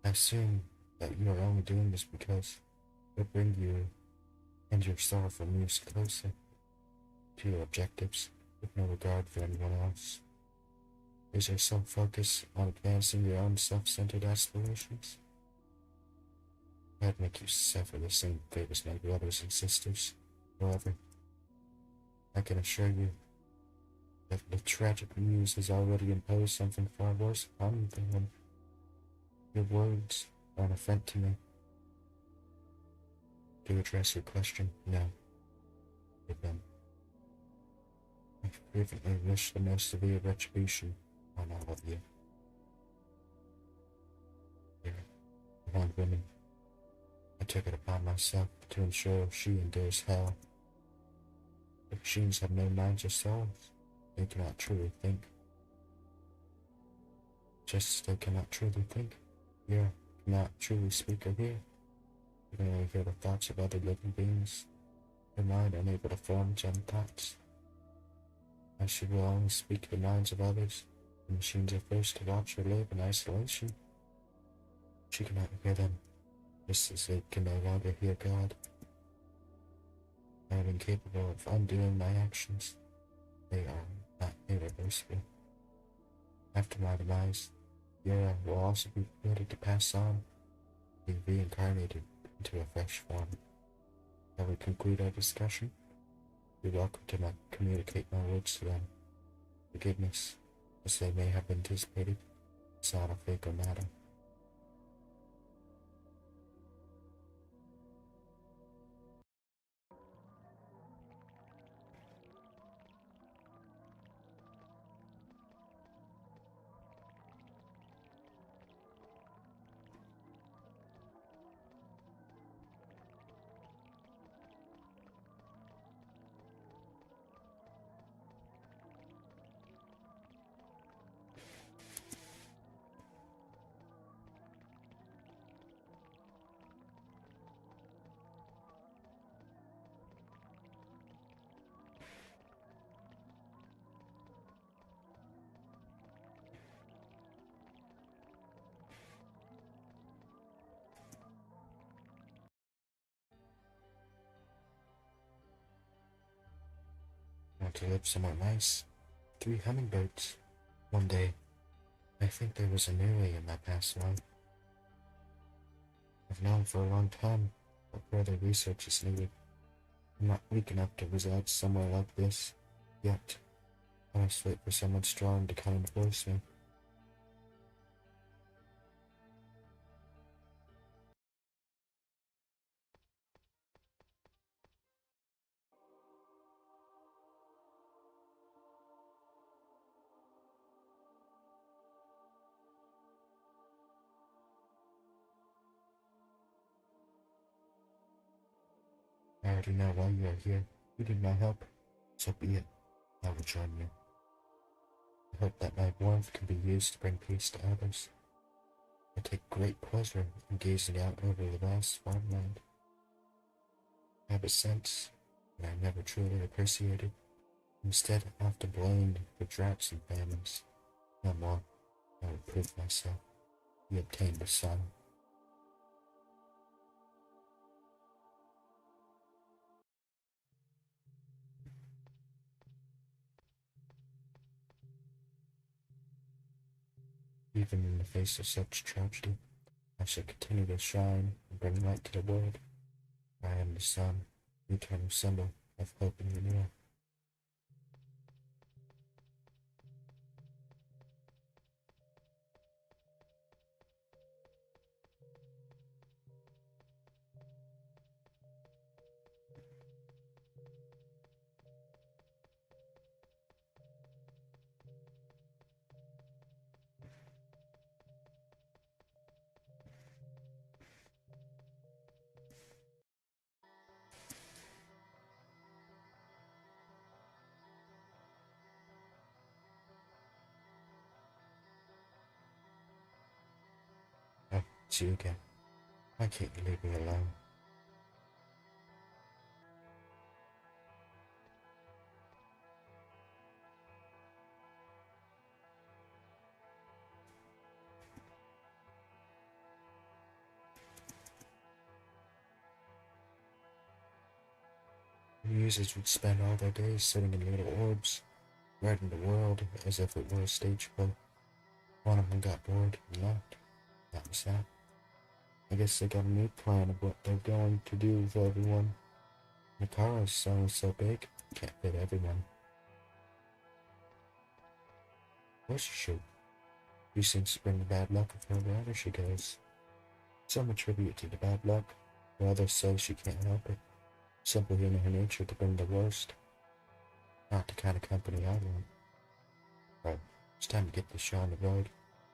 I assume that you are only doing this because it will bring you and your sorrowful muse closer to your objectives with no regard for anyone else. Is your sole focus on advancing your own self-centered aspirations? I'd make you suffer the same fate as my brothers and sisters. However, I can assure you that the tragic news has already imposed something far worse upon you than him. Your words are an affront to me. To address your question, no. With them, I fervently wish the most severe retribution on all of you. Here, one woman, I took it upon myself to ensure she endures hell. The machines have no minds or souls. They cannot truly think. Just as they cannot truly think, you cannot truly speak or hear. You can only hear the thoughts of other living beings, your mind unable to form its own thoughts. As she will only speak the minds of others, the machines are forced to watch or live in isolation. She cannot hear them, just as they can no longer hear God. I am incapable of undoing my actions. They are not irreversible. After my demise, Yura will also be permitted to pass on, be reincarnated into a fresh form. Shall we conclude our discussion? You're welcome to communicate my words to them. Forgiveness, as they may have anticipated, is not a fatal matter. Want to live somewhere nice? 3 hummingbirds. One day, I think there was an area in my past life. I've known for a long time, but further research is needed. I'm not weak enough to reside somewhere like this, yet. I must wait for someone strong to come and force me. already know why you are here. You need my help, so be it. I will join you. I hope that my warmth can be used to bring peace to others. I take great pleasure in gazing out over the vast farmland. I have a sense that I never truly appreciated. Instead, I often blamed for droughts and famines. No more. I will prove myself. We obtained a son. Even in the face of such tragedy, I shall continue to shine and bring light to the world. I am the sun, the eternal symbol of hope and renewal. Oh, it's you again. Why can't you leave me alone? The users would spend all their days sitting in little orbs, riding the world as if it were a stage play. One of them got bored and left. That was that. I guess they got a new plan of what they're going to do with everyone. Nakara's song is so big, can't fit everyone. Of course you should. She seems to bring the bad luck with her wherever she goes. Some attribute to the bad luck, while others say she can't help it. Simply in her nature to bring the worst. Not the kind of company I want. But it's time to get this show on the road.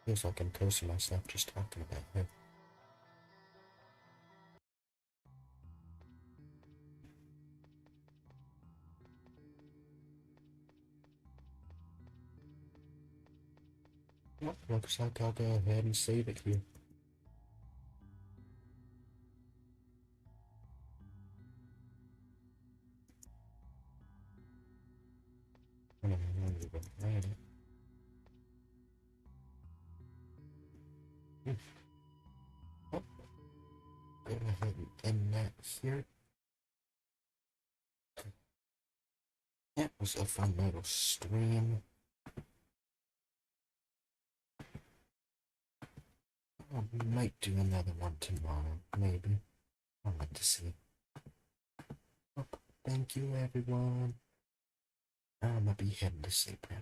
Feels like I'm cursing myself just talking about her. Well, looks like I'll go ahead and save it here. I don't know if I ran it. Oh, go ahead and end that here. That was a fun little stream. I might do another one tomorrow, maybe. I'd like to see. Oh, thank you, everyone. I'm gonna be heading to sleep now.